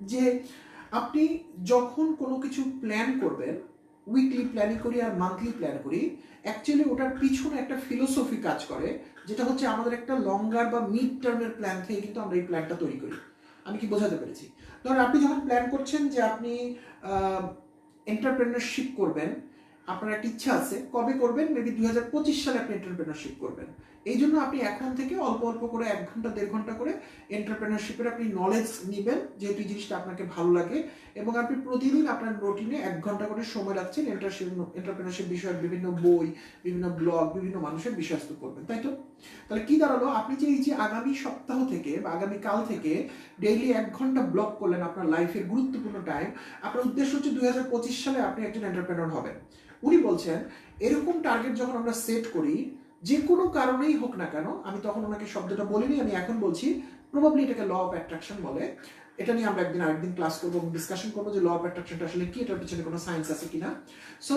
যে আপনি যখন কোনো কিছু প্ল্যান করবেন, উইকলি প্ল্যানিং করি আর মান্থলি প্ল্যান করি, অ্যাকচুয়ালি ওটার পিছনে একটা ফিলোসফি কাজ করে, যেটা হচ্ছে আমাদের একটা লঙ্গার বা মিড টার্মের প্ল্যান থেকে কিন্তু আমরা এই প্ল্যানটা তৈরি করি। আমি কি বোঝাতে পেরেছি? ধরুন আপনি যখন প্ল্যান করছেন যে আপনি এন্টারপ্রেনারশিপ করবেন, আপনার একটা ইচ্ছা আছে, কবে করবেন? মেবি 2025 সালে আপনি এন্টারপ্রেনারশিপ করবেন। এই জন্য আপনি এখন থেকে অল্প অল্প করে 1 ঘন্টা 1.5 ঘন্টা করে এন্টারপ্রেনারশিপের আপনি নলেজ নেবেন, যেহেতু এই জিনিসটা আপনাকে ভালো লাগে, এবং আপনি প্রতিদিন আপনার রুটিনে 1 ঘন্টা করে সময় রাখছেন এন্টারপ্রেনারশিপ বিষয়ক বিভিন্ন বই, বিভিন্ন ব্লগ, বিভিন্ন মানুষের বিষয়বস্তু করবেন, তাই তো? তাহলে কি দাঁড়ালো, আপনি যে এই যে আগামী সপ্তাহ থেকে বা আগামী কাল থেকে ডেইলি 1 ঘন্টা ব্লগ করলেন আপনার লাইফের গুরুত্বপূর্ণ টাইম, আপনার উদ্দেশ্য হচ্ছে 2025 সালে আপনি একজন এন্টারপ্রেনার হবেন। উনি বলছেন এরকম টার্গেট যখন আমরা সেট করি, যে কোনো কারণেই হোক না কেন, আমি তখন ওনাকে শব্দটা বলিনি, আমি এখন বলছি, প্রবাবলি এটাকে ল অফ অ্যাট্রাকশন বলে। এটা নিয়ে আমরা আরেকদিন ক্লাস করবো এবং ডিসকাশন করবো যে ল অফ অ্যাট্রাকশনটা আসলে কি, এটার পিছনে কোনো সায়েন্স আছে কিনা। সো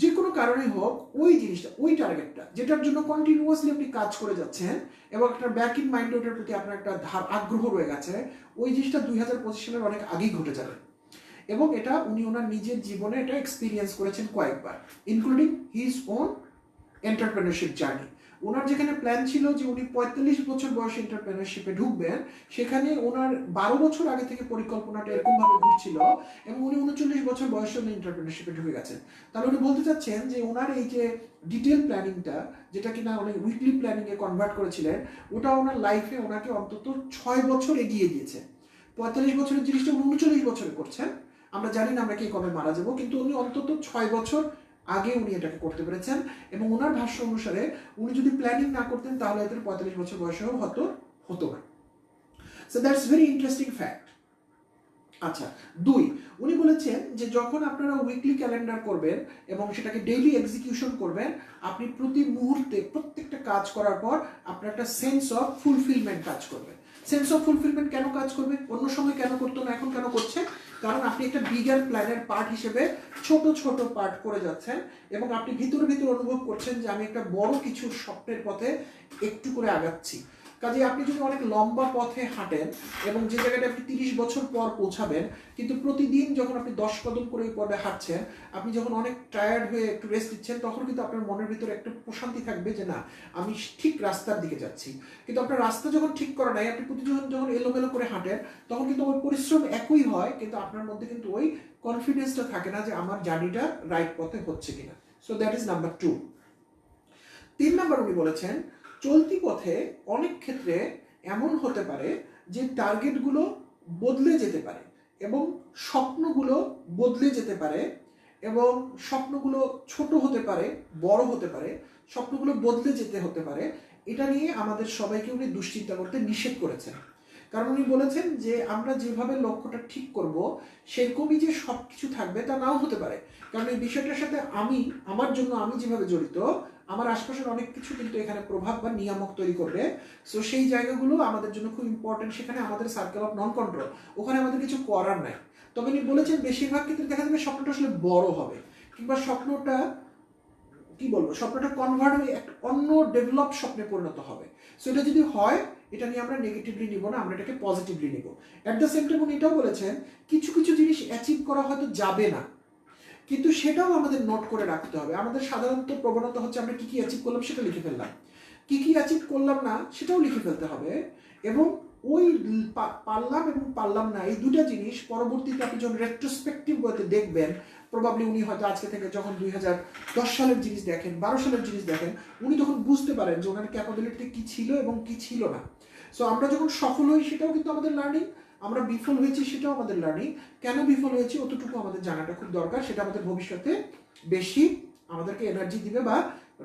যে কোনো কারণে হোক ওই জিনিসটা, ওই টার্গেটটা যেটার জন্য কন্টিনিউয়াসলি আপনি কাজ করে যাচ্ছেন এবং একটা ব্যাক ইন মাইন্ডে ওটার প্রতি আপনার একটা আগ্রহ রয়ে গেছে, ওই জিনিসটা 2025 সালের অনেক আগেই ঘটে যাবে। এবং এটা উনি ওনার নিজের জীবনে এটা এক্সপিরিয়েন্স করেছেন কয়েকবার, including his own entrepreneurship journey. ওনার যেখানে প্ল্যান ছিল যে উনি 45 বছর বয়সে এন্টারপ্রেনারশিপে ঢুকবেন, সেখানে ওনার 12 বছর আগে থেকে পরিকল্পনাটা এরকমভাবে ঘুরছিল এবং উনি 39 বছর বয়সে উনি এন্টারপ্রেনারশিপে ঢুকে গেছেন। তাহলে উনি বলতে চাচ্ছেন যে ওনার এই যে ডিটেল প্ল্যানিংটা, যেটা কিনা উনি উইকলি প্ল্যানিংয়ে কনভার্ট করেছিলেন, ওটা ওনার লাইফে ওনাকে অন্তত 6 বছর এগিয়ে দিয়েছে। 45 বছরের জিনিসটা উনি 39 বছরে করছেন। আমরা জানি না আমরা কে কবে মারা যাবো, কিন্তু উনি অন্তত 6 বছর আগে উনি এটাকে করতে পেরেছেন। এবং ওনার ভাষ্য অনুসারে উনি যদি প্ল্যানিং না করতেন তাহলে হয়তো 45 বছর বয়সেও হতো না। So that's very interesting fact. আচ্ছা, 2, উনি বলেছেন যে যখন আপনারা উইকলি ক্যালেন্ডার করবেন এবং সেটাকে ডেইলি এক্সিকিউশন করবেন, আপনি প্রতি মুহূর্তে প্রত্যেকটা কাজ করার পর আপনার একটা সেন্স অফ ফুলফিলমেন্ট কাজ করবে। সেন্স অফ ফুলফিলমেন্ট কেন কাজ করবে? অন্য সময় কেন করতো না, এখন কেন করছে? কারণ আপনি একটা বিগার প্ল্যানের পার্ট হিসেবে ছোট ছোট পার্ট করে যাচ্ছেন এবং আপনি ভিতরে ভিতরে অনুভব করছেন যে আমি একটা বড় কিছু স্বপ্নের পথে একটু করে আগাচ্ছি। কাজে আপনি যদি অনেক লম্বা পথে হাঁটেন এবং যে জায়গাটা আপনি 30 বছর পর পৌঁছাবেন, কিন্তু প্রতিদিন যখন আপনি 10 কদম করে এই পথে হাঁটছেন, আপনি যখন অনেক টায়ার্ড হয়ে একটু রেস্ট দিচ্ছেন, তখন কিন্তু আপনার মনের ভিতরে একটা প্রশান্তি থাকবে যে না, আমি ঠিক রাস্তার দিকে যাচ্ছি। কিন্তু আপনার রাস্তা যখন ঠিক করা নাই, আপনি প্রতিদিন যখন এলোমেলো করে হাঁটেন, তখন কিন্তু ওই পরিশ্রম একই হয়, কিন্তু আপনার মধ্যে কিন্তু ওই কনফিডেন্সটা থাকে না যে আমার জার্নিটা রাইট পথে হচ্ছে কিনা। So that is number 2। 3 number উনি বলেছেন চলতি পথে অনেক ক্ষেত্রে এমন হতে পারে যে টার্গেটগুলো বদলে যেতে পারে এবং স্বপ্নগুলো বদলে যেতে পারে এবং স্বপ্নগুলো ছোট হতে পারে, বড় হতে পারে, স্বপ্নগুলো বদলে যেতে হতে পারে। এটা নিয়ে আমাদের সবাইকে উনি দুশ্চিন্তা করতে নিষেধ করেছেন। কারণ উনি বলেছেন যে আমরা যেভাবে লক্ষ্যটা ঠিক করব সেরকমই যে সব কিছু থাকবে তা নাও হতে পারে। কারণ এই বিষয়টার সাথে আমার জন্য আমি যেভাবে জড়িত, আমার আশপাশের অনেক কিছু কিন্তু এখানে প্রভাব বা নিয়ামক তৈরি করবে। সো সেই জায়গাগুলো আমাদের জন্য খুব ইম্পর্টেন্ট। সেখানে আমাদের সার্কেল অফ নন কন্ট্রোল, ওখানে আমাদের কিছু করার নাই। তবে উনি বলেছেন বেশিরভাগ ক্ষেত্রে দেখা যাবে স্বপ্নটা আসলে বড় হবে, কিংবা স্বপ্নটা স্বপ্নটা কনভার্ট হয়ে একটা অন্য ডেভেলপ স্বপ্নে পরিণত হবে। সো এটা যদি হয়, এটা নিয়ে আমরা নেগেটিভলি নিব না, আমরা এটাকে পজিটিভলি নিব। অ্যাট দ্য সেম টাইম উনি এটাও বলেছেন কিছু কিছু জিনিস অ্যাচিভ করা হয়তো যাবে না, কিন্তু সেটাও আমাদের নোট করে রাখতে হবে। আমাদের সাধারণত প্রবণতা হচ্ছে আমরা কি কি অ্যাচিভ করলাম সেটা লিখে ফেললাম, কি কি অ্যাচিভ করলাম না সেটাও লিখে ফেলতে হবে। এবং ওই পারলাম এবং পারলাম না, এই দুটা জিনিস পরবর্তীতে আপনি যখন রেট্রোস্পেক্টিভ ওয়েতে দেখবেন, প্রবাবলি উনি হয়তো আজকে থেকে যখন 2010 সালের জিনিস দেখেন, 12 সালের জিনিস দেখেন, উনি তখন বুঝতে পারেন যে ওনার ক্যাপাবিলিটি কি ছিল এবং কি ছিল না। সো আমরা যখন সফল হই সেটাও কিন্তু আমাদের লার্নিং, আমরা বিফল হয়েছি সেটাও আমাদের লার্নিং। কেন বিফল হয়েছি অতটুকু আমাদের জানাটা খুব দরকার, সেটা আমাদের ভবিষ্যতে বেশি আমাদেরকে এনার্জি দিবে বা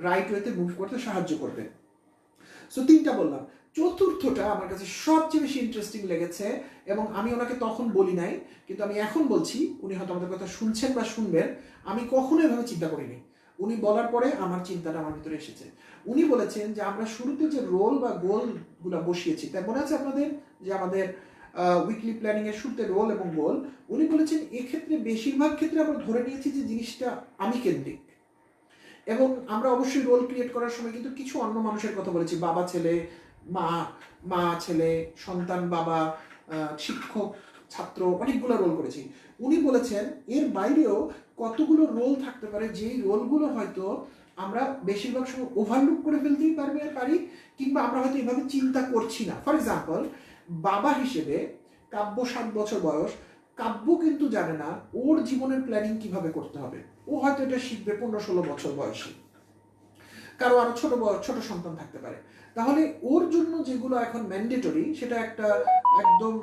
রাইট ওয়েতে মুভ করতে সাহায্য করবে। সো 3টা বললাম। চতুর্থটা আমার কাছে সবচেয়ে বেশি ইন্টারেস্টিং লেগেছে এবং আমি ওনাকে তখন বলি নাই, কিন্তু আমি এখন বলছি, উনি হয়তো আমাদের কথা শুনছেন বা শুনবেন। আমি কখনো এভাবে চিন্তা করিনি, উনি বলার পরে আমার চিন্তাটা আমার ভিতরে এসেছে। উনি বলেছেন যে আমরা শুরুতে যে রোল বা গোলগুলো বসিয়েছি, তাই মনে আছে আপনাদের যে আমাদের উইকলি প্ল্যানিং এর শুরুতে রোল এবং গোল, উনি বলেছেন এক্ষেত্রে বেশিরভাগ ক্ষেত্রে আমরা ধরে নিয়েছি যে জিনিসটা আমি কেন্দ্রিক। এবং আমরা অবশ্যই রোল ক্রিয়েট করার সময় কিন্তু কিছু অন্য মানুষের কথা বলেছি, বাবা ছেলে, মা ছেলে, সন্তান বাবা, শিক্ষক ছাত্র, অনেকগুলো রোল করেছি। উনি বলেছেন এর বাইরেও কতগুলো রোল থাকতে পারে, যেই রোলগুলো হয়তো আমরা বেশিরভাগ সময় ওভারলুক করে ফেলতেই পারি, কিংবা আমরা হয়তো এভাবে চিন্তা করছি না। ফর এক্সাম্পল, বাবা হিসেবে কাব্য 7 বছর বয়স, কাব্য কিন্তু জানে না ওর জীবনের প্ল্যানিং কিভাবে করতে হবে। ও হয়তো এটা শিখবে 15-16 বছর বয়সে, কারো আরো ছোট সন্তান থাকতে পারে। তাহলে ওর জন্য যেগুলো এখন ম্যান্ডেটরি, সেটা একটা একদম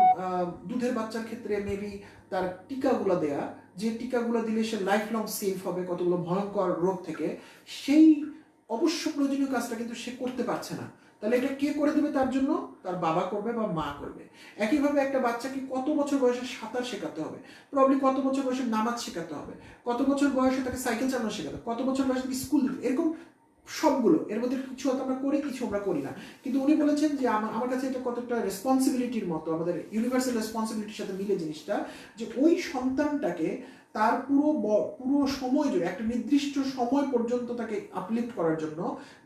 দুধের বাচ্চার ক্ষেত্রে মেবি তার টিকাগুলো দেয়া, যে টিকাগুলো দিলে সে লাইফ লং সেফ হবে কতগুলো ভয়ঙ্কর রোগ থেকে, সেই অবশ্য প্রয়োজনীয় কাজটা কিন্তু সে করতে পারছে না। তাহলে এটা কে করে দেবে তার জন্য? তার বাবা করবে বা মা করবে। একইভাবে একটা বাচ্চাকে কত বছর বয়সে সাঁতার শেখাতে হবে, প্রবলি কত বছর বয়সে নামাজ শেখাতে হবে, কত বছর বয়সে তাকে সাইকেল চালানো শেখাতে হবে, কত বছর বয়সে স্কুল দিতে, এরকম সবগুলো এর মধ্যে কিছু হয়তো আমরা করি, কিছু আমরা করি না, কিন্তু উনি বলেছেন যে আমার কাছে এটা কতটা রেসপন্সিবিলিটির মতো, আমাদের ইউনিভার্সাল রেসপন্সিবিলিটির সাথে মিলে জিনিসটা, যে ওই সন্তানটাকে তার পুরো সময় জুড়ে একটা নির্দিষ্ট সময় পর্যন্ত তাকে আপলিফ্ট করার জন্য,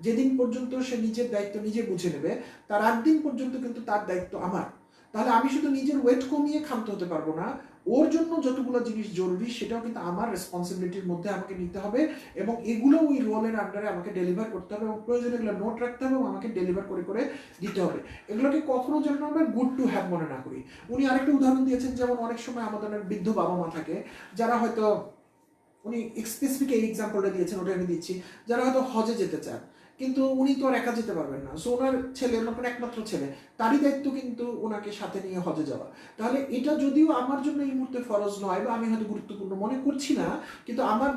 যেদিন পর্যন্ত সে নিজের দায়িত্ব নিজে বুঝে নেবে, তার 8 দিন পর্যন্ত কিন্তু তার দায়িত্ব আমার। তাহলে আমি শুধু নিজের ওয়েট কমিয়ে ক্ষান্ত হতে পারবো না, ওর জন্য যতগুলো জিনিস জরুরি সেটাও কিন্তু আমার রেসপন্সিবিলিটির মধ্যে আমাকে নিতে হবে, এবং এগুলো ওই রোলের আন্ডারে আমাকে ডেলিভার করতে হবে, এবং প্রয়োজনে এগুলো নোট রাখতে হবে এবং আমাকে ডেলিভার করে করে দিতে হবে। এগুলোকে কখনো যেন আমরা গুড টু হ্যাভ মনে না করি। উনি আরেকটা উদাহরণ দিয়েছেন, যেমন অনেক সময় আমাদের অনেক বৃদ্ধ বাবা মা থাকে যারা হয়তো, উনি স্পেসিফিক এই এক্সাম্পলটা দিয়েছেন, ওটা আমি দিচ্ছি, যারা হয়তো হজে যেতে চান, কিন্তু উনি তো আর একা যেতে পারবেন না, সো ওনার ছেলে, ওনার একমাত্র ছেলে, তারই দায়িত্ব কিন্তু ওনাকে সাথে নিয়ে হজে যাওয়া। তাহলে এটা যদিও আমার জন্য এই মুহূর্তে ফরজ নয় বা আমি হয়তো গুরুত্বপূর্ণ মনে করছি না, কিন্তু আমার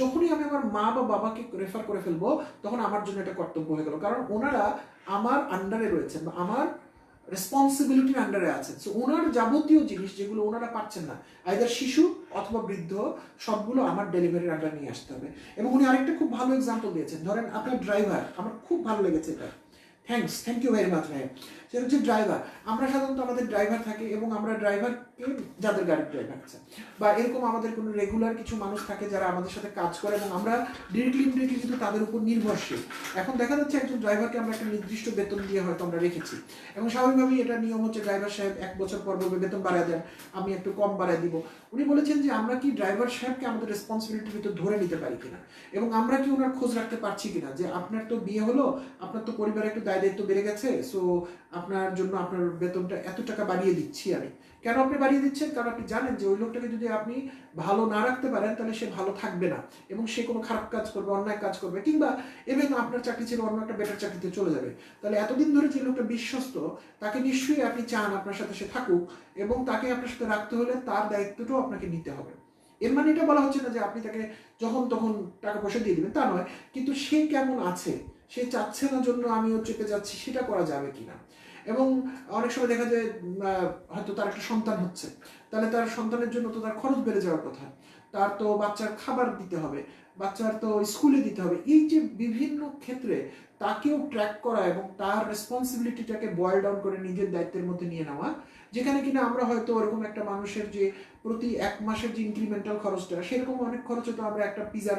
যখনই আমি আমার মা বা বাবাকে রেফার করে ফেলবো, তখন আমার জন্য এটা কর্তব্য হয়ে গেল, কারণ ওনারা আমার আন্ডারে রয়েছেন বা আমার রেসপন্সিবিলিটির আন্ডারে আছেন। সো ওনার যাবতীয় জিনিস যেগুলো ওনারা পাচ্ছেন না, আইদার শিশু অথবা বৃদ্ধ, সবগুলো আমার ডেলিভারির আন্ডারে নিয়ে আসতে হবে। এবং উনি আরেকটা খুব ভালো এক্সাম্পল দিয়েছেন, ধরেন আপনার ড্রাইভার, আমার খুব ভালো লেগেছে এটা, থ্যাংক ইউ ভেরি মাচ ভাই। সেটা হচ্ছে ড্রাইভার। আমরা সাধারণত আমাদের ড্রাইভার থাকে, এবং আমরা ড্রাইভারকে, যাদের গাড়ির ড্রাইভার আছে বা এরকম আমাদের কোনো রেগুলার কিছু মানুষ থাকে যারা আমাদের সাথে কাজ করে, এবং আমরা ডিরেক্টলি কিন্তু তাদের উপর নির্ভরশীল। এখন দেখা যাচ্ছে একজন ড্রাইভারকে আমরা একটা নির্দিষ্ট বেতন দিয়ে হয়তো আমরা রেখেছি, এবং স্বাভাবিকভাবেই এটা নিয়ম হচ্ছে ড্রাইভার সাহেব 1 বছর পর বলবে বেতন বাড়ায় দেন, আমি একটু কম বাড়ায় দিব। উনি বলেছেন যে আমরা কি ড্রাইভার সাহেবকে আমাদের রেসপন্সিবিলিটির ভিতর ধরে নিতে পারি কিনা, এবং আমরা কি ওনার খোঁজ রাখতে পারছি কিনা, যে আপনার তো বিয়ে হলো, আপনার তো পরিবারে একটু দায়িত্ব বেড়ে গেছে, সো আপনার জন্য আপনার বেতনটা এত টাকা বাড়িয়ে দিচ্ছি আমি। কেন আপনি বাড়িয়ে দিচ্ছেন? কারণ আপনি জানেন যে ওই লোকটাকে যদি আপনি ভালো না রাখতে পারেন, তাহলে সে ভালো থাকবে না, এবং সে কোনো খারাপ কাজ করবে, অন্যায় কাজ করবে, কিংবা এমন আপনার চাকরি ছিল অন্য একটা বেটার চাকরিতে চলে যাবে। তাহলে এতদিন ধরে যে লোকটা বিশ্বস্ত, তাকে নিশ্চয়ই আপনি চান আপনার সাথে সে থাকুক, এবং তাকে আপনার সাথে রাখতে হলে তার দায়িত্বটাও আপনাকে নিতে হবে। এর মানে এটা বলা হচ্ছে না যে আপনি তাকে যখন তখন টাকা পয়সা দিয়ে দিবেন, তা নয়, কিন্তু সে কেমন আছে, সে চাচ্ছে না জন্য আমিও চেপে যাচ্ছি, সেটা করা যাবে কিনা। এবং অনেক সময় দেখা যায় হয়তো তার একটা সন্তান হচ্ছে, তাহলে তার সন্তানের জন্য তো তার খরচ বেড়ে যাওয়ার কথা, তার তো বাচ্চার খাবার দিতে হবে, বাচ্চার তো স্কুলে দিতে হবে, এই যে বিভিন্ন ক্ষেত্রে তাকেও ট্র্যাক করা এবং তার রেসপন্সিবিলিটিটাকে বয়েল ডাউন করে নিজের দায়িত্বের মধ্যে নিয়ে নেওয়া, যেখানে কিনা আমরা হয়তো ওরকম একটা মানুষের যে প্রতি 1 মাসের যে ইনক্রিমেন্টাল খরচটা, সেরকম অনেক খরচ হয়তো আমরা একটা পিজার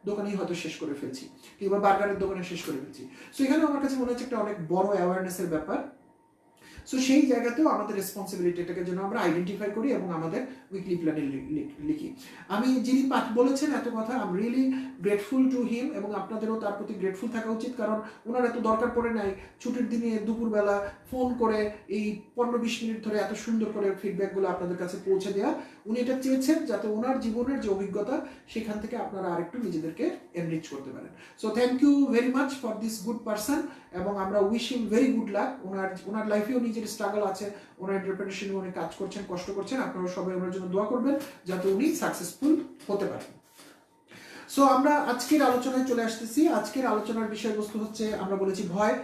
দোকানেই হয়তো শেষ করে ফেলছি, কিংবা বার্গারের দোকানে শেষ করে ফেলছি। সো এখানে আমার কাছে মনে হচ্ছে একটা অনেক বড় অ্যাওয়ারনেসের ব্যাপার। সো সেই জায়গাতেও আমাদের রেসপন্সিবিলিটিটাকে যেন আমরা আইডেন্টিফাই করি এবং আমাদের উইকলি প্ল্যানে লিখি। আমি যিনি বলেছেন এত কথা, I am really grateful to him, এবং আপনাদেরও তার প্রতি গ্রেটফুল থাকা উচিত, কারণ ওনার এত দরকার পড়ে নাই ছুটির দিনে দুপুরবেলা ফোন করে এই 15-20 মিনিট ধরে এত সুন্দর করে ফিডব্যাকগুলো আপনাদের কাছে পৌঁছে দেওয়া। উনি এটা চেয়েছেন যাতে ওনার জীবনের যে অভিজ্ঞতা, সেখান থেকে আপনারা আরেকটু নিজেদেরকে এনরিচ করতে পারেন। So thank you very much for this good person, এবং আমরা wish him very good luck. ওনার লাইফেও নিজের স্ট্রাগল আছে, ওনার এন্টারপ্রেনারশিপে উনি কাজ করছেন, কষ্ট করছেন, আপনারা সবাই ওনার জন্য দোয়া করবেন যাতে উনি সাকসেসফুল হতে পারেন। সো আমরা আজকের আলোচনায় চলে আসতেছি। আজকের আলোচনার বিষয়বস্তু হচ্ছে, আমরা বলেছি ভয়।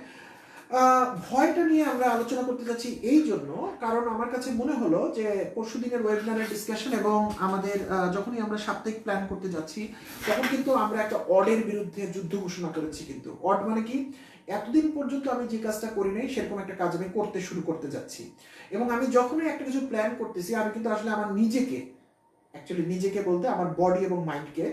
ভয়টা নিয়ে আমরা আলোচনা করতে যাচ্ছি এই জন্য, কারণ আমার কাছে মনে হলো যে পরশুদিনের ওয়েবিনারের ডিসকাশন এবং আমাদের যখনই আমরা সাপ্তাহিক প্ল্যান করতে যাচ্ছি, তখন কিন্তু আমরা একটা অডের বিরুদ্ধে যুদ্ধ ঘোষণা করেছি। কিন্তু অড মানে কি? এতদিন পর্যন্ত আমি যে কাজটা করি নাই, সেরকম একটা কাজ আমি করতে শুরু করতে যাচ্ছি, এবং আমি যখনই একটা কিছু প্ল্যান করতেছি, আমি কিন্তু আসলে আমার নিজেকে বলতে আমার বডি এবং মাইন্ডকে,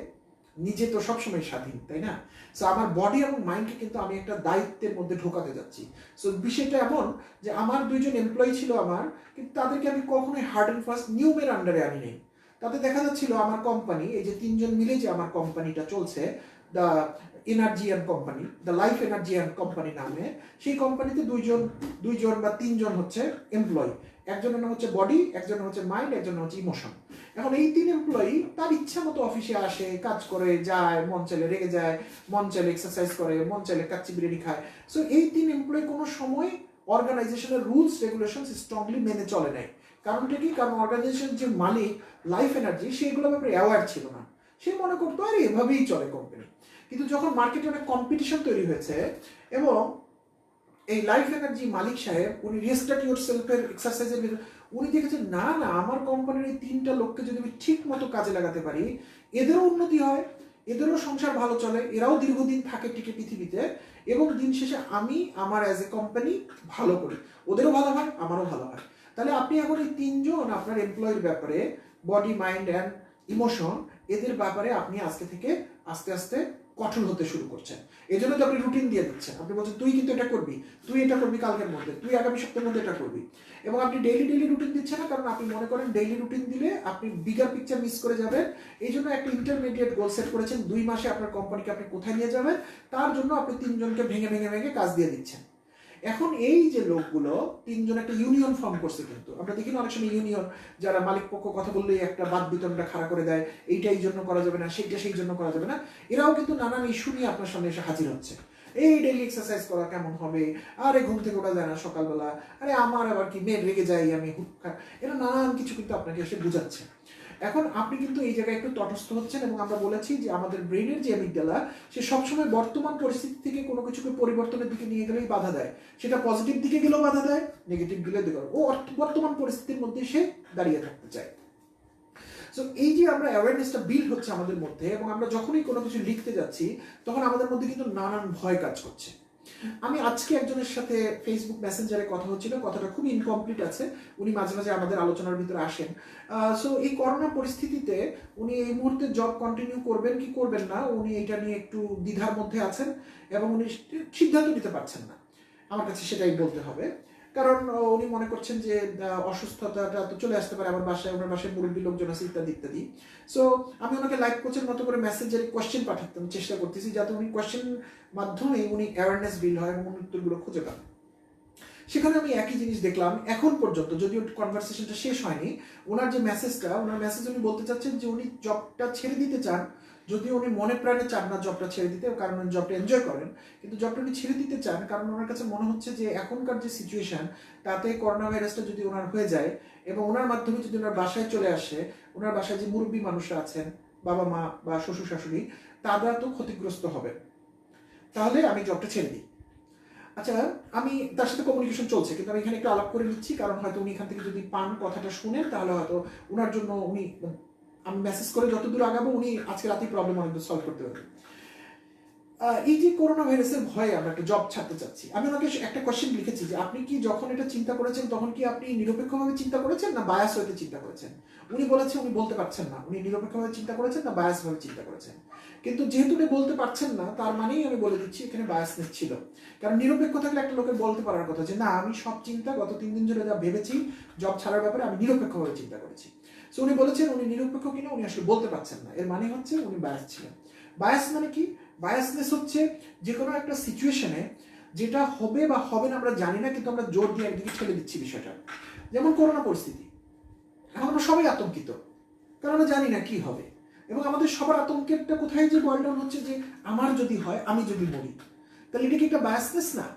নিজে তো সবসময় স্বাধীন, তাই না? সো আমার বডি এবং মাইন্ডকে কিন্তু আমি একটা দায়িত্বের মধ্যে ঢোকাতে যাচ্ছি। সো বিষয়টা এমন যে আমার 2 জন এমপ্লয়ি ছিল আমার, কিন্তু তাদেরকে আমি কখনোই হার্ড অ্যান্ড ফাস্ট নিয়মের আন্ডারে আনি নাই। তাতে দেখা যাচ্ছিল আমার কোম্পানি, এই যে 3 জন মিলে যে আমার কোম্পানিটা চলছে, the energy and company, the life energy and company নামে, সেই কোম্পানিতে 2 জন বা 3 জন হচ্ছে এমপ্লয়ি। একজনের নাম হচ্ছে বডি, একজনের হচ্ছে মাইন্ড, একজনের হচ্ছে ইমোশন। এখন এই 3 এমপ্লয়ি তার ইচ্ছা মতো অফিসে আসে, কাজ করে, যায়, মন চাইলে রেগে যায়, মন চাইলে এক্সারসাইজ করে, মন চাইলে কাচ্চি বিরিয়ানি খায়। সো এই 3 এমপ্লয়ি কোনো সময় অর্গানাইজেশনের রুলস রেগুলেশন স্ট্রংলি মেনে চলে নাই। কারণটা কি? কারণ অর্গানাইজেশন যে মালিক লাইফ এনার্জি, সেগুলো ব্যাপারে অ্যাওয়ার ছিল না। সে মনে করতো আরে এভাবেই চলে কোম্পানি। কিন্তু যখন মার্কেটে অনেক কম্পিটিশন তৈরি হয়েছে, এবং এই লাইফ এনার্জি মালিক সাহেব, উনি রিস্টার্ট ইউর সেলফের এক্সারসাইজের ভিতরে উনি দেখেছেন, না আমার কোম্পানির এই 3টা লোককে যদি আমি ঠিক মতো কাজে লাগাতে পারি, এদেরও উন্নতি হয়, এদেরও সংসার ভালো চলে, এরাও দীর্ঘদিন থাকে টিকে পৃথিবীতে, এবং দিন শেষে আমি আমার অ্যাজ এ কোম্পানি ভালো করি, ওদেরও ভালো হয়, আমারও ভালো হয়। তাহলে আপনি এখন এই তিনজন আপনার এমপ্লয়ের ব্যাপারে, বডি, মাইন্ড অ্যান্ড ইমোশন, এদের ব্যাপারে আপনি আজকে থেকে আস্তে আস্তে কঠোর হতে শুরু করছেন। এই জন্য তো আপনি রুটিন দিয়ে দিচ্ছেন, আপনি বলছেন তুই কিন্তু এটা করবি, তুই এটা করবি কালকের মধ্যে, তুই আগামী সপ্তাহের মধ্যে এটা করবি। এবং আপনি ডেইলি রুটিন দিচ্ছেন না, কারণ আপনি মনে করেন ডেইলি রুটিন দিলে আপনি বিগার পিকচার মিস করে যাবেন। এই জন্য একটা ইন্টারমিডিয়েট গোল সেট করেছেন, 2 মাসে আপনার কোম্পানিকে আপনি কোথায় নিয়ে যাবেন, তার জন্য আপনি 3 জনকে ভেঙে ভেঙে ভেঙে কাজ দিয়ে দিচ্ছেন। এখন এই যে লোকগুলো 3 জন একটা ইউনিয়ন ফর্ম করছে, কিন্তু আমরা দেখি না অনেক সময় ইউনিয়ন, যারা মালিক পক্ষ কথা বললেই একটা বাদ বিতরণটা খাড়া করে দেয়, এইটা এই জন্য করা যাবে না, সেইটা সেই জন্য করা যাবে না। এরাও কিন্তু নানান ইস্যু নিয়ে আপনার সামনে এসে হাজির হচ্ছে। এই ডেইলি এক্সারসাইজ করা কেমন হবে, আরে ঘুম থেকে ওঠা যায় না সকালবেলা, আরে আমার আবার কি মেয়ে রেগে যাই আমি, এরা নানান কিছু কিন্তু আপনাকে এসে বুঝাচ্ছে। এখন আপনি কিন্তু এই জায়গায় একটু তটস্থ হচ্ছেন, এবং আমরা বলেছি যে আমাদের ব্রেনের যে অ্যামিগডালা, সে সবসময় বর্তমান পরিস্থিতি থেকে কোনো কিছুকে পরিবর্তনের দিকে নিয়ে গেলেই বাধা দেয়। সেটা পজিটিভ দিকে গেলেও বাধা দেয়, নেগেটিভ দিকে দিলেও, ও বর্তমান পরিস্থিতির মধ্যে সে দাঁড়িয়ে থাকতে চায়। সো এই যে আমরা অ্যাওয়ারনেসটা বিল্ড হচ্ছে আমাদের মধ্যে, এবং আমরা যখনই কোনো কিছু লিখতে যাচ্ছি তখন আমাদের মধ্যে কিন্তু নানান ভয় কাজ করছে। আমি আজকে একজনের সাথে ফেসবুক মেসেঞ্জারে কথা হচ্ছিল, কথাটা খুব ইনকমপ্লিট আছে, উনি মাঝে মাঝে আমাদের আলোচনার ভিতরে আসেন। সো এই করোনা পরিস্থিতিতে উনি এই মুহূর্তে জব কন্টিনিউ করবেন কি করবেন না, উনি এটা নিয়ে একটু দ্বিধার মধ্যে আছেন, এবং উনি সিদ্ধান্ত নিতে পারছেন না। আমার কাছে সেটাই বলতে হবে, কারণ উনি মনে করছেন যে অসুস্থতাটা তো চলে আসতে পারে আমার বাসায়, ওনার বাসায় মুরব্বী লোকজন আছে, ইত্যাদি ইত্যাদি। সো আমি ওনাকে লাইভ কোচের মতো করে মেসেঞ্জারে কোয়েশ্চেন পাঠাতে চেষ্টা করতেছি, যাতে উনি কোয়েশ্চেন মাধ্যমে উনি অ্যাওয়ারনেস বিল্ড হয় এবং উত্তরগুলো খুঁজে পান। সেখানে আমি একই জিনিস দেখলাম এখন পর্যন্ত, যদিও কনভারসেশনটা শেষ হয়নি, ওনার যে মেসেজটা, ওনার মেসেজ উনি বলতে চাচ্ছেন যে উনি জবটা ছেড়ে দিতে চান, যদিও উনি মনে প্রাণে চান না জবটা ছেড়ে দিতে, কারণ উনি জবটা এনজয় করেন, কিন্তু জবটা উনি ছেড়ে দিতে চান কারণ ওনার কাছে মনে হচ্ছে যে এখনকার যে সিচুয়েশন, তাতে করোনা ভাইরাসটা যদি ওনার হয়ে যায় এবং ওনার মাধ্যমে যদি ওনার বাসায় চলে আসে, ওনার বাসায় যে মুরব্বী মানুষরা আছেন, বাবা মা বা শ্বশুর শাশুড়ি, তারা তো ক্ষতিগ্রস্ত হবে, তাহলে আমি জবটা ছেড়ে দিই। আচ্ছা, আমি তার সাথে কমিউনিকেশন চলছে, কিন্তু আমি এখানে একটু আলাপ করে নিচ্ছি, কারণ হয়তো উনি এখান থেকে যদি পান কথাটা শুনেন, তাহলে হয়তো ওনার জন্য উনি, আমি মেসেজ করে যতদূর আগাবো উনি আজকে রাতেই প্রবলেম অনেকদূর সলভ করতে পারবেন। এই যে করোনা ভাইরাসের ভয়ে আমরা একটা জব ছাড়তে চাচ্ছি, আমি ওনাকে একটা কোয়েশ্চেন লিখেছি যে আপনি কি যখন এটা চিন্তা করেছেন তখন কি আপনি নিরপেক্ষভাবে চিন্তা করেছেন না বায়াস হয়ে চিন্তা করেছেন? উনি বলেছে উনি বলতে পারছেন না, উনি নিরপেক্ষভাবে চিন্তা করেছেন না বায়াসভাবে চিন্তা করেছেন। কিন্তু যেহেতু উনি বলতে পারছেন না, তার মানেই আমি বলে দিচ্ছি এখানে বায়াসনেস ছিল। কারণ নিরপেক্ষ থাকলে একটা লোকের বলতে পারার কথা যে না, আমি সব চিন্তা গত 3 দিন ধরে যা ভেবেছি জব ছাড়ার ব্যাপারে, আমি নিরপেক্ষভাবে চিন্তা করেছি। সো উনি বলেছেন উনি নিরপেক্ষ কিনা উনি আসলে বলতে পারছেন না, এর মানে হচ্ছে উনি বায়াস ছিলেন। বায়াস মানে কি? বায়াসনেস হচ্ছে যে কোনো একটা সিচুয়েশনে যেটা হবে বা হবে না আমরা জানি না, কিন্তু আমরা জোর দিয়ে একদিকে ঠেলে দিচ্ছি বিষয়টা। যেমন করোনা পরিস্থিতি, এখন আমরা সবাই আতঙ্কিত, কারণ আমরা জানি না কি হবে, এবং আমাদের সবার আতঙ্কেরটা কোথায় যে বয়েল ডাউন হচ্ছে যে আমার যদি হয়, আমি যদি মরি, তাহলে এটা কি একটা বায়াসনেস না?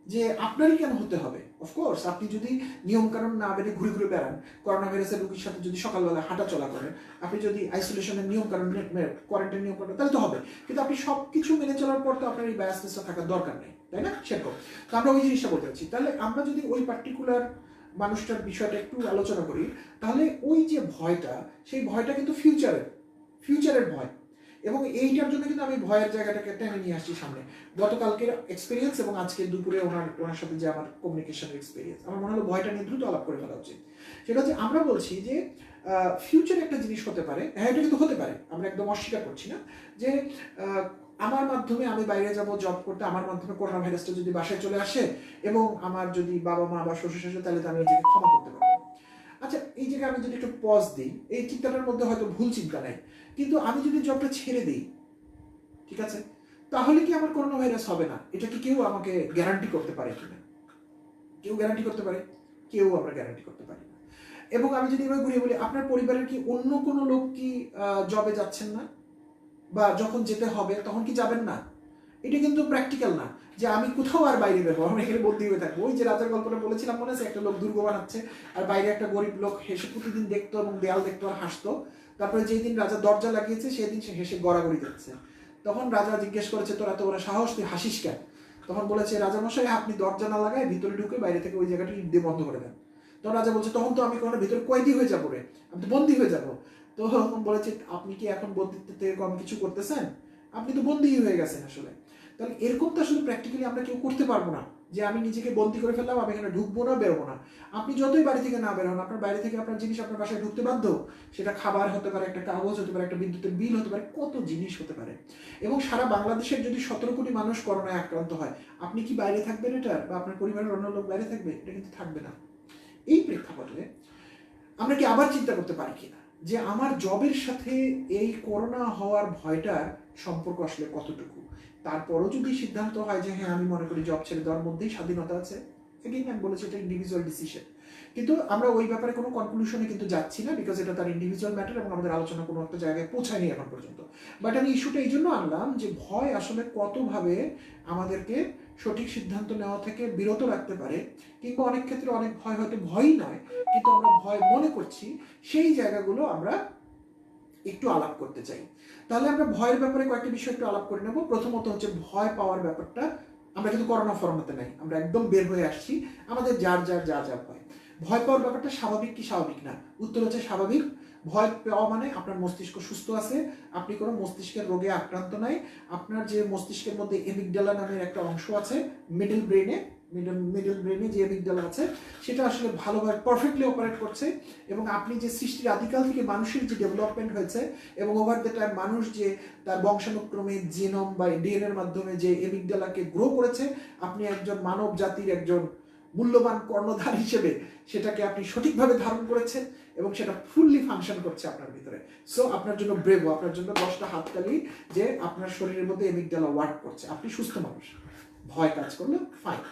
যে আপনারই কেন হতে হবে? অফকোর্স আপনি যদি নিয়মকানুন না মেনে ঘুরে ঘুরে বেড়ান, করোনা ভাইরাসের রোগীর সাথে যদি সকালবেলা হাঁটা চলা করেন, আপনি যদি আইসোলেশনের নিয়মকানুন, কোয়ারেন্টাইন নিয়মকানুন, তাহলে তো হবে। কিন্তু আপনি সব কিছু মেনে চলার পর তো আপনার এই বায়াসনেসটা থাকার দরকার নেই, তাই না? সেরকম তো আমরা ওই জিনিসটা বলতে পারছি। তাহলে আমরা যদি ওই পার্টিকুলার মানুষটার বিষয়টা একটু আলোচনা করি, তাহলে ওই যে ভয়টা, সেই ভয়টা কিন্তু ফিউচারের ভয়, এবং এইটার জন্য কিন্তু আমি ভয়ের জায়গাটাকে টেনে নিয়ে আসছি সামনে। গতকালকের এক্সপিরিয়েন্স এবং আজকে দুপুরে ওনার সাথে যে আমার কমিউনিকেশনের এক্সপিরিয়েন্স, আমার মনে হলো ভয়টা নিয়ে দ্রুত আলাপ করে ফেলা উচিত। সেটা হচ্ছে আমরা বলছি যে ফিউচারে একটা জিনিস হতে পারে, হ্যাঁ এটা কিন্তু হতে পারে, আমরা একদম অস্বীকার করছি না, যে আমার মাধ্যমে আমি বাইরে যাব জব করতে, আমার মাধ্যমে করোনা ভাইরাসটা যদি বাসায় চলে আসে এবং আমার যদি বাবা মা বা শ্বশুর শাশুড়ি, তাহলে তো আমি নিজেকে ক্ষমা করতে পারবো। আচ্ছা, এই জায়গায় আমি যদি একটু পজ দিই, এই চিন্তাটার মধ্যে হয়তো ভুল চিন্তা নাই, কিন্তু আমি যদি জবটা ছেড়ে দিই, ঠিক আছে, তাহলে কি আমার করোনা ভাইরাস হবে না? এটা কি কেউ আমাকে গ্যারান্টি করতে পারে কিনা? কেউ গ্যারান্টি করতে পারে? কেউ আমরা গ্যারান্টি করতে পারি না। এবং আমি যদি এবার ঘুরিয়ে বলি, আপনার পরিবারের কি অন্য কোনো লোক কি জবে যাচ্ছেন না, বা যখন যেতে হবে তখন কি যাবেন না? এটা কিন্তু প্র্যাকটিক্যাল না যে আমি কোথাও আর বাইরে বেরবো, আমি এখানে বন্দি হয়ে থাকবো। ওই যে রাজার গল্পটা বলেছিলাম মনে আছে, একটা লোক দুর্গ বানাচ্ছে আর বাইরে একটা গরিব লোক হেসে প্রতিদিন দেখতো এবং দেয়াল দেখতো আর হাসতো। তারপরে যেই দিন রাজা দরজা লাগিয়েছে সেদিন সে হেসে গড়াগড়ি যাচ্ছে। তখন রাজা জিজ্ঞেস করেছে তোর এত বড় সাহস, তুই হাসিস কেন? তখন বলেছে রাজামশাই আপনি দরজা না লাগায় ভিতরে ঢুকে বাইরে থেকে ওই জায়গাটা ইট দিয়ে বন্ধ করে দেন। তখন রাজা বলছে তখন তো আমি কোনো ভিতরে কয়েদি হয়ে যাবো রে, আমি তো বন্দি হয়ে যাবো। তখন বলেছে আপনি কি এখন বন্দিত্ব থেকে কম কিছু করতেছেন? আপনি তো বন্দী হয়ে গেছেন আসলে। তাহলে এরকম তো আসলে প্র্যাকটিক্যালি আমরা কেউ করতে পারবো না যে আমি নিজেকে বন্দী করে ফেললাম, আমি এখানে ঢুকবো না, বেরোবো না। আপনি যতই বাড়ি থেকে না বের হন, আপনার বাইরে থেকে আপনার জিনিস আপনার বাসায় ঢুকতে বাধ্য। সেটা খাবার হতে পারে, একটা কাগজ হতে পারে, একটা বিদ্যুতের বিল হতে পারে, কত জিনিস হতে পারে। এবং সারা বাংলাদেশের যদি 17 কোটি মানুষ করোনায় আক্রান্ত হয়, আপনি কি বাইরে থাকবেন এটার, বা আপনার পরিবারের অন্য লোক বাইরে থাকবে? এটা কিন্তু থাকবে না। এই প্রেক্ষাপটে আমরা কি আবার চিন্তা করতে পারি কিনা যে আমার জবের সাথে এই করোনা হওয়ার ভয়টার সম্পর্ক আসলে কতটুকু? তারপরও যদি সিদ্ধান্ত হয় যে হ্যাঁ আমি মনে করি জব ছেড়ে দেওয়ার মধ্যেই স্বাধীনতা আছে, এগেইন আমি বলেছি এটা ইন্ডিভিজুয়াল ডিসিশন, কিন্তু আমরা ওই ব্যাপারে কোনো কনক্লুশনে কিন্তু যাচ্ছি না, বিকজ এটা তার ইন্ডিভিজুয়াল ম্যাটার এবং আমাদের আলোচনা কোনো একটা জায়গায় পৌঁছায়নি এখন পর্যন্ত। বাট আমি ইস্যুটা এই জন্য আনলাম যে ভয় আসলে কতভাবে আমাদেরকে সঠিক সিদ্ধান্ত নেওয়া থেকে বিরত রাখতে পারে, কিংবা অনেক ক্ষেত্রে অনেক ভয় হয়তো ভয়ই নয়, কিন্তু আমরা ভয় মনে করছি, সেই জায়গাগুলো আমরা একটু আলাপ করতে চাই। তাহলে আমরা ভয়ের ব্যাপারে কয়েকটি বিষয় একটু আলাপ করে নেব। প্রথমত হচ্ছে ভয় পাওয়ার ব্যাপারটা। আমরা কিন্তু করোনা ফরমাতে নাই, আমরা একদম বের হয়ে আসছি, আমাদের যার যার যা যা ভয়। ভয় পাওয়ার ব্যাপারটা স্বাভাবিক কি স্বাভাবিক না? উত্তর হচ্ছে স্বাভাবিক। ভয় পাওয়া মানে আপনার মস্তিষ্ক সুস্থ আছে, আপনি কোনো মস্তিষ্কের রোগে আক্রান্ত নাই। আপনার যে মস্তিষ্কের মধ্যে এমিগডালা নামের একটা অংশ আছে মিডল ব্রেনে, মিডল ব্রেনে যে এমিগডালা আছে সেটা আসলে ভালোভাবে পারফেক্টলি অপারেট করছে, এবং আপনি যে সৃষ্টির আদিকাল থেকে মানুষের যে ডেভেলপমেন্ট হয়েছে এবং ওভার দ্য টাইম মানুষ যে তার বংশানুক্রমে জিনোম বা ডিএনএর মাধ্যমে যে এমিগডালাকে গ্রো করেছে, আপনি একজন মানব জাতির একজন মূল্যবান কর্ণধার হিসেবে সেটাকে আপনি সঠিকভাবে ধারণ করেছেন এবং সেটা ফুললি ফাংশন করছে আপনার ভিতরে। সো আপনার জন্য ব্রেভো, আপনার জন্য 10টা হাততালি যে আপনার শরীরের মধ্যে এমিগডালা ওয়ার্ক করছে, আপনি সুস্থ মানুষ। ভয় কাজ করলে ফাইন।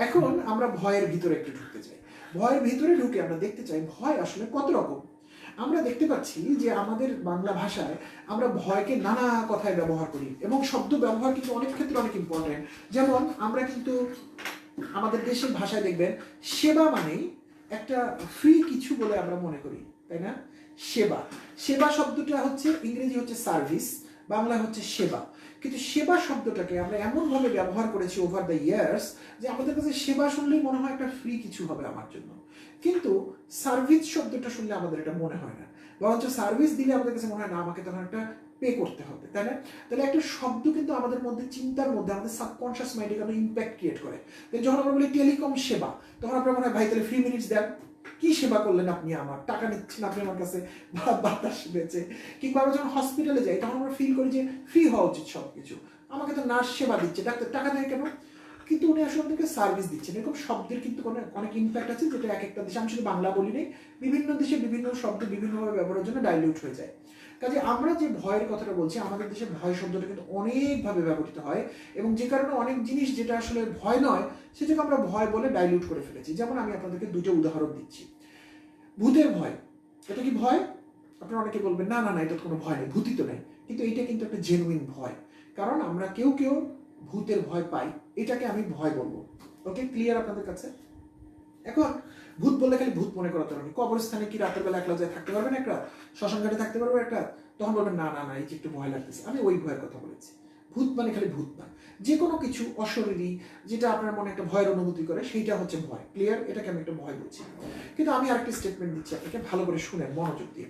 এখন আমরা ভয়ের ভিতরে একটু ঢুকতে চাই। ভয়ের ভিতরে ঢুকে আমরা দেখতে চাই ভয় আসলে কত রকম। আমরা দেখতে পাচ্ছি যে আমাদের বাংলা ভাষায় আমরা ভয়কে নানা কথায় ব্যবহার করি, এবং শব্দ ব্যবহার কিন্তু অনেক ক্ষেত্রে অনেক ইম্পর্টেন্ট। যেমন আমরা কিন্তু আমাদের দেশের ভাষায় দেখবেন সেবা মানেই একটা ফ্রি কিছু বলে আমরা মনে করি, তাই না? সেবা, সেবা শব্দটা হচ্ছে ইংরেজি হচ্ছে সার্ভিস, বাংলা হচ্ছে সেবা। কিন্তু সেবা শব্দটাকে আমরা এমনভাবে ব্যবহার করেছি ওভার দ্য ইয়ার্স যে আমাদের কাছে সেবা শুনলেই মনে হয় একটা ফ্রি কিছু হবে আমার জন্য, কিন্তু সার্ভিস শব্দটা শুনলে আমাদের এটা মনে হয় না, বরঞ্চ সার্ভিস দিলে আমাদের কাছে মনে হয় না আমাকে তখন একটা পে করতে হবে, তাই না? তাহলে একটা শব্দ কিন্তু আমাদের মধ্যে চিন্তার মধ্যে আমাদের সাবকনশিয়াস মাইন্ডে কোনো ইম্প্যাক্ট ক্রিয়েট করে। যখন আমরা বলি টেলিকম সেবা, তখন আপনার মনে হয় ভাই তাহলে ফ্রি মিনিটস দেন, কি সেবা করলেন আপনি, আমার টাকা নিচ্ছেন আপনি আমার কাছে, বাতাস বেঁচে। কিংবা আমরা যখন হসপিটালে যাই তখন আমরা ফিল করি যে ফ্রি হওয়া উচিত সব কিছু, আমাকে তো নার্স সেবা দিচ্ছে, ডাক্তার টাকা দেয় কেন? কিন্তু উনি আসলে আমাদেরকে সার্ভিস দিচ্ছেন। এরকম শব্দের কিন্তু অনেক ইম্প্যাক্ট আছে, যেটা এক একটা দেশে, আমি শুধু বাংলা বলি নেই, বিভিন্ন দেশে বিভিন্ন শব্দ বিভিন্নভাবে ব্যবহারের জন্য ডাইলিউট হয়ে যায়। কাজে আমরা যে ভয়ের কথাটা বলছি, আমাদের দেশে ভয় শব্দটা কিন্তু অনেকভাবে ব্যবহৃত হয়, এবং যে কারণে অনেক জিনিস যেটা আসলে ভয় নয় সেটাকে আমরা ভয় বলে ডাইলিউট করে ফেলেছি। যেমন আমি আপনাদেরকে দুটো উদাহরণ দিচ্ছি। ভূতের ভয়, এটা কি ভয়? আপনারা অনেকে বলবেন না না না, এটা কোনো ভয় নেই, ভূতই তো নেই, কিন্তু এটা কিন্তু একটা জেনুইন ভয়। কারণ আমরা কেউ কেউ ভূতের ভয় পাই, এটাকে আমি ভয় বলবো। ওকে, ক্লিয়ার আপনাদের কাছে? এখন ভূত বললে খালি ভূত মনে করাতে পারবেন। কবরস্থানে কি রাতের বেলা একলা যায় থাকতে পারবেন, একটা শ্মশান ঘাটে থাকতে পারবেন একটা, তখন বলবেন না না না এই যে একটু ভয় লাগতেছে, আমি ওই ভয়ের কথা বলেছি। ভূত মানে খালি ভূত না, যে কোনো কিছু অশরীরী যেটা আপনার মনে একটা ভয়ের অনুভূতি করে সেইটা হচ্ছে ভয়। ক্লিয়ার? এটাকে আমি একটা ভয় বলছি। কিন্তু আমি আরেকটি স্টেটমেন্ট দিচ্ছি আপনাকে, ভালো করে শুনেন মনোযোগ দিয়ে।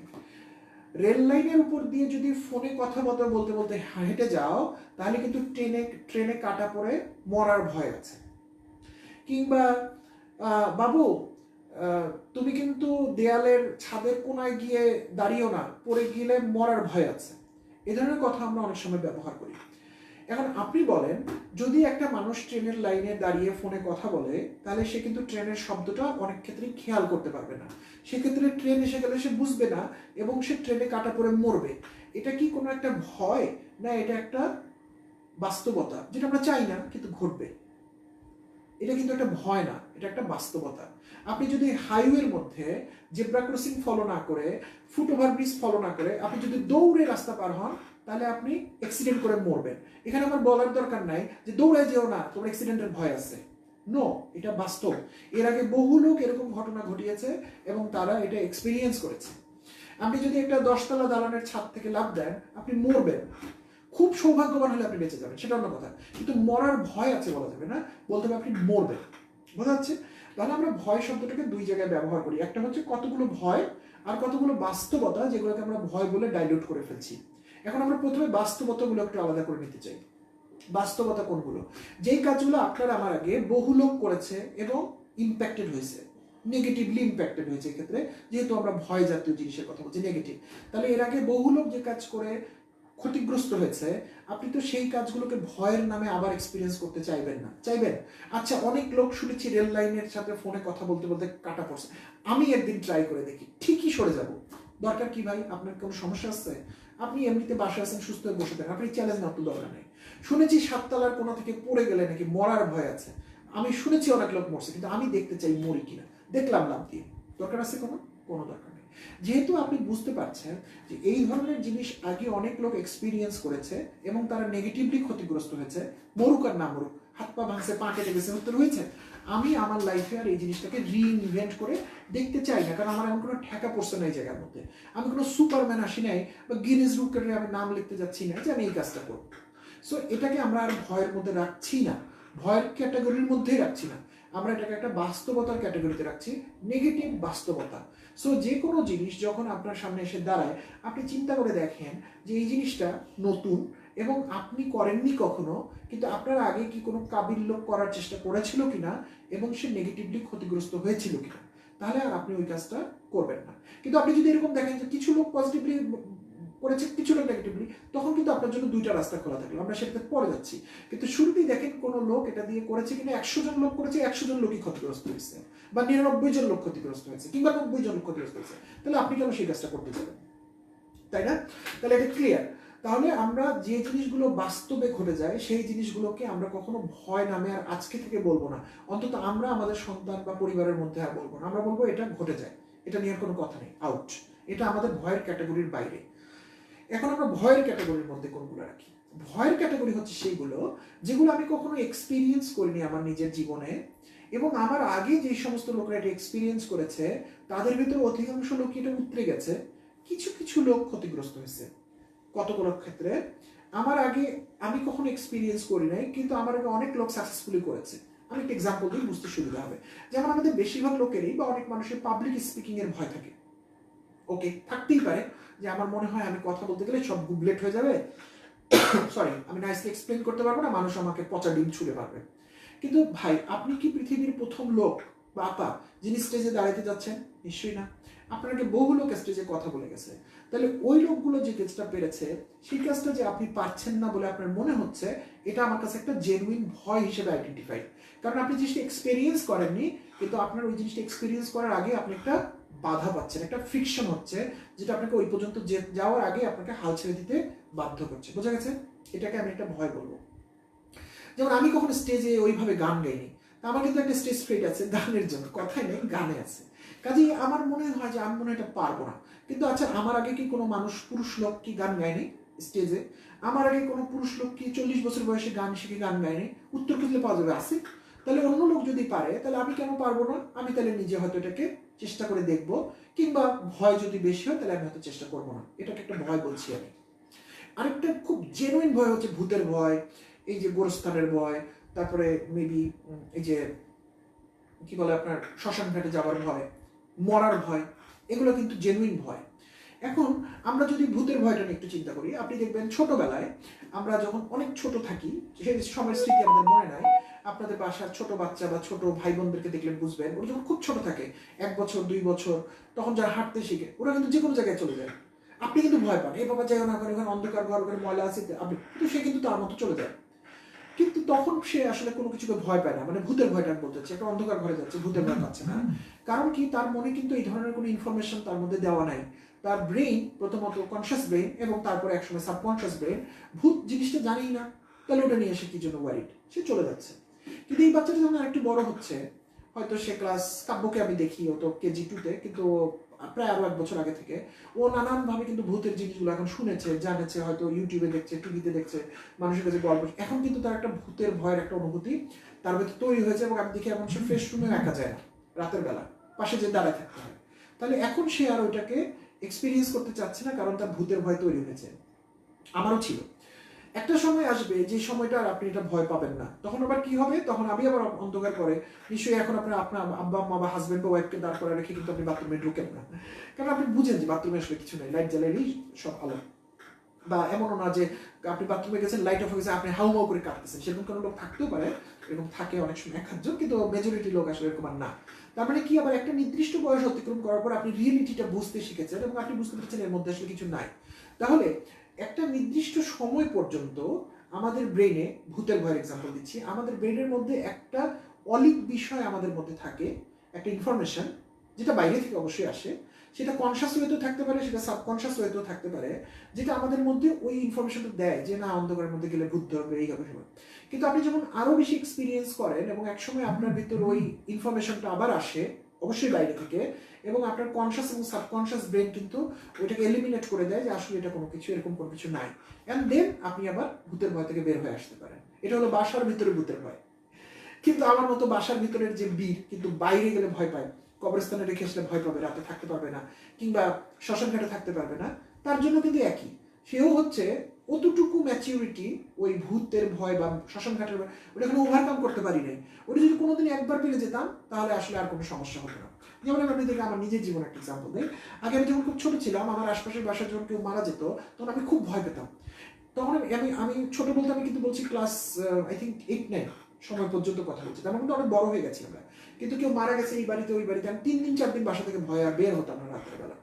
রেল লাইনের উপর দিয়ে যদি ফোনে কথা বলতে বলতে হেঁটে যাও, তাহলে কিন্তু ট্রেনে কাটা পড়ে মরার ভয় আছে। কিংবা বাবু তুমি কিন্তু দেয়ালের ছাদের কোনায় গিয়ে দাঁড়িয়েও না, পড়ে গেলে মরার ভয় আছে। এ ধরনের কথা আমরা অনেক সময় ব্যবহার করি। এখন আপনি বলেন, যদি একটা মানুষ ট্রেনের লাইনে দাঁড়িয়ে ফোনে কথা বলে, তাহলে সে কিন্তু ট্রেনের শব্দটা অনেক ক্ষেত্রে খেয়াল করতে পারবে না, সেক্ষেত্রে ট্রেন এসে গেলে সে বুঝবে না এবং সে ট্রেনে কাটা পড়ে মরবে। এটা কি কোনো একটা ভয়, না এটা একটা বাস্তবতা যেটা আমরা চাই না কিন্তু ঘটবে? এটা কিন্তু একটা ভয় না, এটা একটা বাস্তবতা। আপনি যদি হাইওয়ের মধ্যে জেব্রা ক্রসিং ফলো না করে, ফুট ওভার ব্রিজ ফলো না করে আপনি যদি দৌড়ে রাস্তা পার হন, তাহলে আপনি অ্যাক্সিডেন্ট করে মরবেন। এখানে আমার বলার দরকার নাই যে দৌড়ে যেও না, তোমার অ্যাক্সিডেন্টের ভয় আছে। নো, এটা বাস্তব। এর আগে বহু লোক এরকম ঘটনা ঘটিয়েছে এবং তারা এটা এক্সপিরিয়েন্স করেছে। আপনি যদি একটা 10তলা দালানের ছাদ থেকে লাফ দেন, আপনি মরবেন। খুব সৌভাগ্যবান হলে আপনি বেঁচে যাবেন, সেটা অন্য কথা, কিন্তু মরার ভয় আছে বলা যাবে না, বলতে হবে আপনি মরবেন। বোঝা যাচ্ছে? তাহলে আমরা ভয় শব্দটাকে দুই জায়গায় ব্যবহার করি। একটা হচ্ছে কতগুলো ভয়, আর কতগুলো বাস্তবতা যেগুলোকে আমরা ভয় বলে ডাইলিউট করে ফেলছি। এখন আমরা প্রথমে বাস্তবতাগুলো একটু আলাদা করে নিতে চাই। বাস্তবতা কোনগুলো? যেই কাজগুলো আপনার আমার আগে বহু লোক করেছে এবং ইম্প্যাক্টেড হয়েছে, নেগেটিভলি ইম্প্যাক্টেড হয়েছে এক্ষেত্রে, যেহেতু আমরা ভয় জাতীয় জিনিসের কথা বলছি, নেগেটিভ। তাহলে এর আগে বহু লোক যে কাজ করে ক্ষতিগ্রস্ত হয়েছে, আপনি তো সেই কাজগুলোকে ভয়ের নামে আবার এক্সপিরিয়েন্স করতে চাইবেন না, চাইবেন? আচ্ছা, অনেক লোক শুনেছি রেল লাইনের সাথে ফোনে কথা বলতে বলতে কাটা পড়ছে, আমি একদিন ট্রাই করে দেখি, ঠিকই সরে যাব। দরকার কি ভাই? আপনার কোনো সমস্যা আছে? আপনি এমনিতে বাসায় আছেন, সুস্থ হয়ে বসে থাকেন, আপনি চ্যালেঞ্জ নেওয়ার তো দরকার নেই। শুনেছি 7 তলার কোণা থেকে পড়ে গেলে নাকি মরার ভয় আছে, আমি শুনেছি অনেক লোক মরছে, কিন্তু আমি দেখতে চাই মরি কিনা, দেখলাম লাভ দিয়ে। দরকার আছে কোনো দরকার নেই। যেহেতু আপনি বুঝতে পারছেন যে এই ধরনের জিনিস আগে অনেক লোক এক্সপিরিয়েন্স করেছে এবং তারা নেগেটিভলি ক্ষতিগ্রস্ত হয়েছে, মরুক আর না মরুক, হাত পা ভাঙছে, পা কেটে গেছে, উত্তর হয়েছে, আমি আমার লাইফে আর এই জিনিসটাকে রিইনভেন্ট করে দেখতে চাই না, কারণ আমার এমন কোনো ঠেকা পড়ছে না এই জায়গার মধ্যে, আমি কোনো সুপারম্যান আসি নাই বা গিনেস বুকে আমি নাম লিখতে যাচ্ছি না যে আমি এই কাজটা করব। সো এটাকে আমরা আর ভয়ের মধ্যে রাখছি না, ভয়ের ক্যাটাগরির মধ্যেই রাখছি না, আমরা এটাকে একটা বাস্তবতার ক্যাটাগরিতে রাখছি, নেগেটিভ বাস্তবতা। সো যে কোনো জিনিস যখন আপনার সামনে এসে দাঁড়ায়, আপনি চিন্তা করে দেখেন যে এই জিনিসটা নতুন এবং আপনি করেননি কখনো, কিন্তু আপনার আগে কি কোনো কাবিল লোক করার চেষ্টা করেছিল কিনা এবং সে নেগেটিভলি ক্ষতিগ্রস্ত হয়েছিল কিনা, তাহলে আর আপনি ওই কাজটা করবেন না। কিন্তু আপনি যদি এরকম দেখেন যে কিছু লোক পজিটিভলি করেছে, কিছু লোক নেগেটিভলি, তখন কিন্তু আপনার জন্য দুইটা রাস্তা খোলা থাকলো, আমরা সেটাতে পরে যাচ্ছি। কিন্তু শুরুতেই দেখেন কোনো লোক এটা দিয়ে করেছে কিনা, 100 জন লোক করেছে, 100 জন লোকই ক্ষতিগ্রস্ত হয়েছে, বা 99 জন লোক ক্ষতিগ্রস্ত হয়েছে, কিংবা 90 জন লোক ক্ষতিগ্রস্ত হয়েছে, তাহলে আপনি কেন সেই কাজটা করতে যাবেন? তাই না? তাহলে এটা ক্লিয়ার। তাহলে আমরা যে জিনিসগুলো বাস্তবে ঘটে যায় সেই জিনিসগুলোকে আমরা কখনো ভয় নামে আর আজকে থেকে বলবো না, অন্তত আমরা আমাদের সন্তান বা পরিবারের মধ্যে আর বলবো না, আমরা বলবো এটা ঘটে যায়, এটা নিয়ে কোনো কথা নেই, আউট, এটা আমাদের ভয়ের ক্যাটাগরির বাইরে। এখন আমরা ভয়ের ক্যাটাগরির মধ্যে কোনগুলো রাখি? ভয়ের ক্যাটাগরি হচ্ছে সেইগুলো যেগুলো আমি কখনো এক্সপিরিয়েন্স করিনি আমার নিজের জীবনে, এবং আমার আগে যে সমস্ত লোকরা এটা এক্সপিরিয়েন্স করেছে তাদের ভিতরে অধিকাংশ লোক এটা উতরে গেছে, কিছু কিছু লোক ক্ষতিগ্রস্ত হয়েছে। কতগুলো ক্ষেত্রে আমার আগে আমি কখনো এক্সপিরিয়েন্স করি নাই, কিন্তু আমার আগে অনেক লোক সাকসেসফুলি করেছে। আমি একটা এক্সাম্পল দিই, বুঝতে সুবিধা হবে। যেমন আমাদের বেশিরভাগ লোকেরই বা অনেক মানুষের পাবলিক স্পিকিং এর ভয় থাকে। ওকে, থাকতেই পারে যে আমার মনে হয় আমি কথা বলতে গেলে সব গুবলেট হয়ে যাবে, সরি আমি নাইসলি এক্সপ্লেন করতে পারবো না, মানুষ আমাকে পচা ডিম ছুঁড়ে পারবে। কিন্তু ভাই, আপনি কি পৃথিবীর প্রথম লোক বা আপা যিনি স্টেজে দাঁড়াতে যাচ্ছেন? নিশ্চয়ই না। আপনাকে বহু লোক স্টেজে কথা বলে গেছে, তাহলে ওই লোকগুলো যে কাজটা পেরেছে সেই কাজটা যে আপনি পারছেন না বলে আপনার মনে হচ্ছে, এটা আমার কাছে একটা জেনুইন ভয় হিসেবে আইডেন্টিফাইড। কারণ আপনি জিনিসটা এক্সপেরিয়েন্স করেননি, কিন্তু আপনার ওই জিনিসটা এক্সপেরিয়েন্স করার আগে আপনি একটা বাধা পাচ্ছেন, একটা ফ্রিকশন হচ্ছে, যেটা আপনাকে ওই পর্যন্ত যাওয়ার আগে আপনাকে হাল ছেড়ে দিতে বাধ্য করছে। বোঝা গেছে? এটাকে আমি একটা ভয় বলবো। যেমন আমি কখনো স্টেজে ওইভাবে গান গাইনি, আমার কিন্তু একটা স্টেজ ফ্রেট আছে গানের জন্য, কথাই নেই, গানে আছে। কাজেই আমার মনে হয় যে আমি মনে হয় এটা পারবো না। কিন্তু আচ্ছা, আমার আগে কি কোনো মানুষ, পুরুষ লোক কি গান গায়নি স্টেজে? আমার আগে কোনো পুরুষ লোক কি 40 বছর বয়সে গান শিখে গান গায়নি? উত্তর খুঁজলে পাওয়া যাবে, আছে। তাহলে অন্য লোক যদি পারে, তাহলে আমি কেন পারবো না? আমি তাহলে নিজে হয়তো এটাকে চেষ্টা করে দেখবো, কিংবা ভয় যদি বেশি হয় তাহলে আমি হয়তো চেষ্টা করবো না। এটাকে একটা ভয় বলছি আমি। আরেকটা খুব জেনুইন ভয় হচ্ছে ভূতের ভয়, এই যে গোরস্থানের ভয়, তারপরে মেবি এই যে কি বলে আপনার শ্মশান ঘাটে যাওয়ার ভয়, মরার ভয়, এগুলো কিন্তু জেনুইন ভয়। এখন আমরা যদি ভূতের ভয়টা নিয়ে একটু চিন্তা করি, আপনি দেখবেন ছোটবেলায় আমরা যখন অনেক ছোট থাকি, সেই সময়ের স্মৃতি আমাদের মনে নাই, আপনাদের বাসার ছোট বাচ্চা বা ছোট ভাই বোনদেরকে দেখলে বুঝবেন, ওরা যখন খুব ছোট থাকে, 1 বছর 2 বছর, তখন যারা হাঁটতে শিখে ওরা কিন্তু যে কোনো জায়গায় চলে যায়। আপনি কিন্তু ভয় পান, এই বাবা যাই না, ওখানে অন্ধকার ঘর, ওখানে ময়লা আছে, আপনি কিন্তু সে কিন্তু তার মতো চলে যায়। কিন্তু তখন সে আসলে কোনো কিছুকে ভয় পায় না, মানে ভূতের ভয়টা বলতে হচ্ছে, একটা অন্ধকার ঘরে যাচ্ছে, ভূতের ভয় পাচ্ছে না। কারণ কি? তার মনে কিন্তু এই ধরনের কোনো ইনফরমেশন তার মধ্যে দেওয়া নাই। তার ব্রেইন প্রথমত কনসিয়াস ব্রেইন এবং তারপরে একসময় সাবকনসিয়াস ব্রেইন ভূত জিনিসটা জানেই না, তাহলে ওটা নিয়ে এসে কি জন্য ওয়ারিড, সে চলে যাচ্ছে। কিন্তু এই বাচ্চাটা যখন আরেকটু বড় হচ্ছে, হয়তো সে ক্লাস, কাব্যকে আমি দেখি ও তো কেজি 2-তে, কিন্তু প্রায় আরো 1 বছর আগে থেকে ও নানানভাবে কিন্তু ভূতের জিনিসগুলো এখন শুনেছে, জানেছে, হয়তো ইউটিউবে দেখছে, টিভিতে দেখছে, মানুষের কাছে গল্প, এখন কিন্তু তার একটা ভূতের ভয়ের একটা অনুভূতি তার ভেতর তৈরি হয়েছে। এবং আমি দেখি এমন সে ফ্রেশ রুমে একা যায় না, রাতের বেলা পাশে যে দাঁড়ায় থাকতে হয়। তাহলে এখন সে আর ওইটাকে এক্সপিরিয়েন্স করতে চাচ্ছে না, কারণ তার ভূতের ভয় তৈরি হয়েছে। আমারও ছিল। একটা সময় আসবে যে সময়টা আর আপনি এটা ভয় পাবেন না, তখন আবার কি হবে? তখন আমি আবার অন্ধকার করে, নিশ্চয়ই এখন আপনার আব্বা আম্মা বা হাজবেন্ড বা ওয়াইফকে দাঁড় করে রেখে কিন্তু আপনি বাথরুমে ঢুকেন না, কারণ আপনি বুঝেন যে বাথরুমে আসলে কিছু নেই, লাইট জ্বালালেই সব আলো। বা এমনও না যে আপনি বাথরুমে গেছেন, লাইট অফ হয়ে গেছে, আপনি হাউমাউ করে কাঁদতেছেন, সেরকম কোনো লোক থাকতেও পারে, এরকম থাকে অনেক সময় এক আধজন, কিন্তু মেজরিটি লোক আসলে এরকম আর না। তার মানে কি, আবার একটা নির্দিষ্ট বয়স অতিক্রম করার পর আপনি রিয়েলিটিটা বুঝতে শিখেছেন এবং আপনি বুঝতে পারছেন এর মধ্যে আসলে কিছু নাই। তাহলে একটা নির্দিষ্ট সময় পর্যন্ত আমাদের ব্রেনে, ভূতের ভয়ের এক্সাম্পল দিচ্ছি, আমাদের ব্রেনের মধ্যে একটা অলিক বিষয় আমাদের মধ্যে থাকে, একটা ইনফরমেশন যেটা বাইরে থেকে অবশ্যই আসে, সেটা কনসাস ওয়েতেও থাকতে পারে, সেটা সাবকনসাস ওয়েতেও থাকতে পারে, যেটা আমাদের মধ্যে ওই ইনফরমেশনটা দেয় যে না, অন্ধকারের মধ্যে গেলে ভূত ধরবে, এই হবে সময়। কিন্তু আপনি যখন আরো বেশি এক্সপিরিয়েন্স করেন এবং একসময় আপনার ভিতর ওই ইনফরমেশনটা আবার আসে অবশ্যই বাইরে থেকে, এবং আপনার কনসাস এবং সাবকনসাস ব্রেন কিন্তু ওইটাকে এলিমিনেট করে দেয় যে আসলে এটা কোনো কিছু, এরকম কোনো কিছু নাই, অ্যান্ড দেন আপনি আবার ভূতের ভয় থেকে বের হয়ে আসতে পারেন। এটা হলো বাসার ভিতরে ভূতের ভয়। কিন্তু আমার মতো বাসার ভিতরের যে বীর কিন্তু বাইরে গেলে ভয় পায়, কবরস্থানে রেখে আসলে ভয় পাবে, রাতে থাকতে পারবে না, কিংবা শ্মশান ঘাটে থাকতে পারবে না, তার জন্য কিন্তু একই, সেও হচ্ছে অতটুকু ম্যাচিউরিটি ওই ভূতের ভয় বা শ্মশান ঘাটের ভয় ওটা এখনো ওভারকাম করতে পারি নাই। ওটা যদি কোনোদিন একবার পেরে যেতাম তাহলে আসলে আর কোনো সমস্যা হতো না। যেমন আমি আপনাদেরকে আমার নিজের জীবন একটা এক্সাম্পল দিই। আগে আমি যখন খুব ছোট ছিলাম, আমার আশপাশের বাসায় যখন কেউ মারা যেত তখন আমি খুব ভয় পেতাম। তখন আমি ছোট বলতে আমি কিন্তু বলছি ক্লাস আই থিঙ্ক 8-9 সময় পর্যন্ত কথা বলছি, তেমন কিন্তু অনেক বড় হয়ে গেছি আমরা। কিন্তু কেউ মারা গেছে এই বাড়িতে ওই বাড়িতে, আমি 3 দিন 4 দিন বাসা থেকে ভয় আর বের হতাম না রাতের বেলা,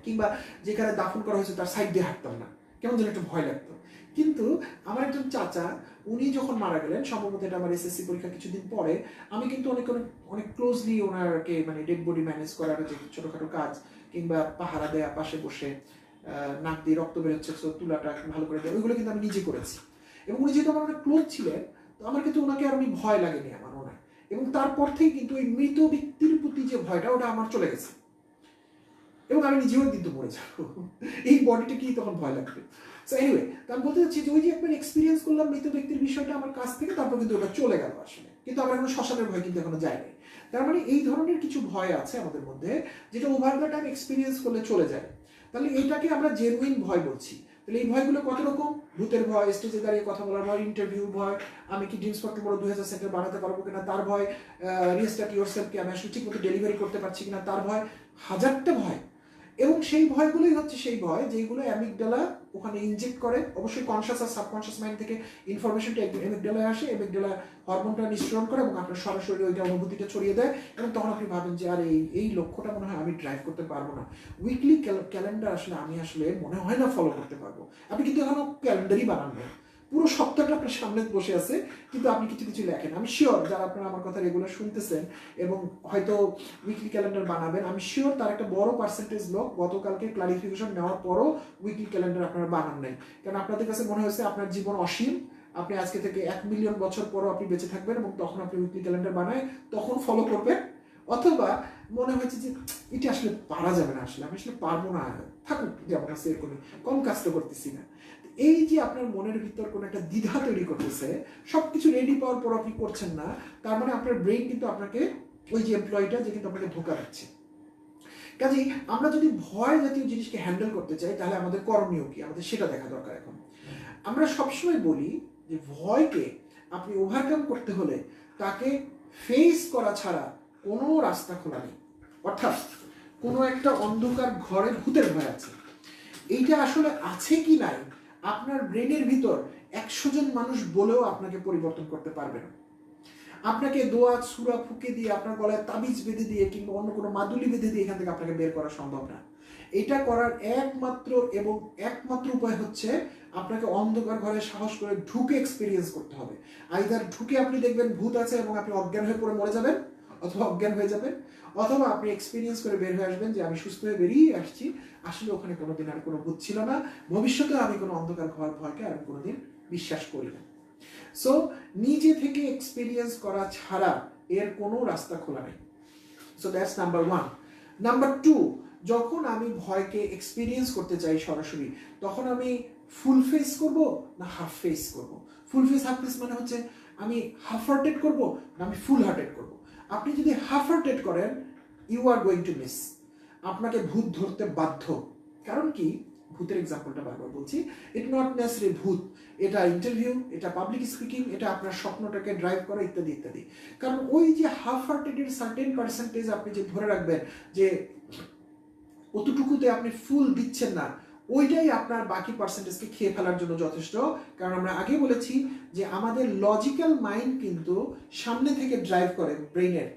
কিংবা যেখানে দাফন করা হয়েছে তার সাইড দিয়ে হাঁটতাম না, কেমন যেন একটু ভয় লাগতো। কিন্তু আমার একজন চাচা, উনি যখন মারা গেলেন, সম্ভবত এটা আমার এসএসসি পরীক্ষা কিছুদিন পরে, আমি কিন্তু অনেক অনেক অনেক ক্লোজলি ওনারকে মানে ডেড বডি ম্যানেজ করার যে ছোটখাটো কাজ, কিংবা পাহারা দেয়া, পাশে বসে নাক দিয়ে রক্ত বেরোচ্ছে তো তুলাটা ভালো করে দেয়, ওইগুলো কিন্তু আমি নিজে করেছি। এবং উনি যেহেতু আমার অনেক ক্লোজ ছিলেন, তো আমার কিন্তু ওনাকে আর উনি ভয় লাগেনি আমার ওনার। এবং তারপর থেকে কিন্তু ওই মৃত ব্যক্তির প্রতি যে ভয়টা, ওটা আমার চলে গেছে, এবং আমি নিজেও কিন্তু মরে যাবো, এই বডিটাকেই তখন ভয় লাগবে। সো এনিওয়ে, আমি বলতে চাচ্ছি যে ওই যে একবার এক্সপিরিয়েন্স করলাম মৃত ব্যক্তির বিষয়টা আমার কাছ থেকে, তারপর কিন্তু ওটা চলে গেল আসলে, কিন্তু আমার এখনো শ্মশানের ভয় কিন্তু এখনো যায়নি। তার মানে এই ধরনের কিছু ভয় আছে আমাদের মধ্যে, যেটা ওভার দ্য টাইম এক্সপিরিয়েন্স করলে চলে যায়। তাহলে এইটাকে আমরা জেনুইন ভয় বলছি। তাহলে এই ভয়গুলো কত রকম? ভূতের ভয়, স্টেজে দাঁড়িয়ে কথা বলার ভয়, ইন্টারভিউ ভয়, আমি কি ড্রিমস ফর টুমরো 2000 সেন্টার বানাতে পারবো কিনা তার ভয়, রিস্টার্ট ইয়োরসেলফকে আমি আসলে ঠিক মতো ডেলিভারি করতে পারছি কিনা তার ভয়, হাজারটা ভয়। এবং সেই ভয়গুলোই হচ্ছে সেই ভয় যেগুলো অ্যামিগডালা ওখানে ইনজেক্ট করে, অবশ্যই কনসাস আর সাবকনসাস মাইন্ড থেকে ইনফরমেশনটা অ্যামিগডালায় আসে, অ্যামিগডালা হরমোনটা নিঃসরণ করে এবং আপনার সরাসরি ওইটা অনুভূতিটা ছড়িয়ে দেয়, এবং তখন আপনি ভাবেন যে আর এই লক্ষ্যটা মনে হয় আমি ড্রাইভ করতে পারবো না। উইকলি ক্যালেন্ডার আসলে আমি আসলে মনে হয় না ফলো করতে পারবো। আপনি কিন্তু এখনো ক্যালেন্ডারই বানান না, পুরো সপ্তাহটা আপনার সামনে বসে আছে, কিন্তু আপনি কিছু কিছু লেখেন। আমি শিওর যারা আপনারা আমার কথা রেগুলার শুনতেছেন এবং হয়তো উইকলি ক্যালেন্ডার বানাবেন, আমি শিওর তার একটা বড় পার্সেন্টেজ লোক গতকালকে ক্লারিফিকেশন নেওয়ার পরও উইকলি ক্যালেন্ডার আপনারা বানান নাই, কারণ আপনাদের কাছে মনে হয়েছে আপনার জীবন অসীম, আপনি আজকে থেকে 1 মিলিয়ন বছর পরও আপনি বেঁচে থাকবেন এবং তখন আপনি উইকলি ক্যালেন্ডার বানায় তখন ফলো করবেন। অথবা মনে হয়েছে যে এটা আসলে পারা যাবে না, আসলে আমি আসলে পারবো না, থাকুক যেমন আছে এরকমই, কম কাজ তো করতেছি না। এই যে আপনার মনের ভিতর কোনো একটা দ্বিধা তৈরি করতেছে, সবকিছু রেডি পাওয়ার পর আপনি করছেন না, তার মানে আপনার ব্রেইন কিন্তু আপনাকে, ওই যে এমপ্লয়িটা যে কিন্তু আপনাকে ধোঁকা দিচ্ছে। কাজেই আমরা যদি ভয় জাতীয় জিনিসকে হ্যান্ডেল করতে চাই, তাহলে আমাদের করণীয় কি, আমাদের সেটা দেখা দরকার। এখন আমরা সবসময় বলি যে ভয়কে আপনি ওভারকাম করতে হলে তাকে ফেস করা ছাড়া কোনো রাস্তা খোলা নেই। অর্থাৎ কোনো একটা অন্ধকার ঘরে ভূতের ভয় আছে, এইটা আসলে আছে কি নাই আপনার ব্রেনের ভিতর 100 জন মানুষ বলেও আপনাকে পরিবর্তন করতে পারবে না। আপনাকে দোয়া সুরা ফুকে দিয়ে, আপনার গলায় তাবিজ বেঁধে দিয়ে, কিংবা অন্য কোনো মাদুলি বেঁধে দিয়ে এখান থেকে আপনাকে বের করা সম্ভব না। এটা করার একমাত্র উপায় হচ্ছে আপনাকে অন্ধকার ঘরে সাহস করে ঢুকে এক্সপিরিয়েন্স করতে হবে। আইদার ঢুকে আপনি দেখবেন ভূত আছে এবং আপনি অজ্ঞান হয়ে পড়ে মরে যাবেন, অথবা অজ্ঞান হয়ে যাবেন, অথবা আপনি এক্সপিরিয়েন্স করে বের হয়ে আসবেন যে আমি সুস্থ হয়ে বেরিয়ে আসছি, আসলে ওখানে কোনোদিন আর কোনো ভূত ছিল না, ভবিষ্যতে আমি কোনো অন্ধকার ঘর ভয়কে আর কোনোদিন বিশ্বাস করি না। সো নিজে থেকে এক্সপিরিয়েন্স করা ছাড়া এর কোনো রাস্তা খোলা নেই। So that's number 1। নাম্বার 2, যখন আমি ভয়কে এক্সপিরিয়েন্স করতে চাই সরাসরি, তখন আমি ফুল ফেস করব না হাফ ফেস করব? ফুল ফেস হাফ ফেস মানে হচ্ছে আমি হাফ হার্টেড করব না আমি ফুল হার্টেড করব? আপনি যদি হাফ হার্টেড করেন, you are going to miss, আপনাকে ভূত ধরতে বাধ্য। কারণ কি, ভূতের এক্সাম্পলটা বারবার বলছি, ইট নট নেসেসারি ভূত, এটা ইন্টারভিউ, এটা পাবলিক স্পিকিং, এটা আপনার স্বপ্নটাকে ড্রাইভ করা, ইত্যাদি ইত্যাদি। কারণ ওই যে হাফ হার্টেডের সার্টেন পার্সেন্টেজ আপনি যে ধরে রাখবেন যে অতটুকুতে আপনি ফুল দিচ্ছেন না, ওইটাই আপনার বাকি পার্সেন্টেজকে খেয়ে ফেলার জন্য যথেষ্ট। কারণ আমরা আগে বলেছি যে আমাদের লজিক্যাল মাইন্ড কিন্তু সামনে থেকে ড্রাইভ করে, ব্রেইনের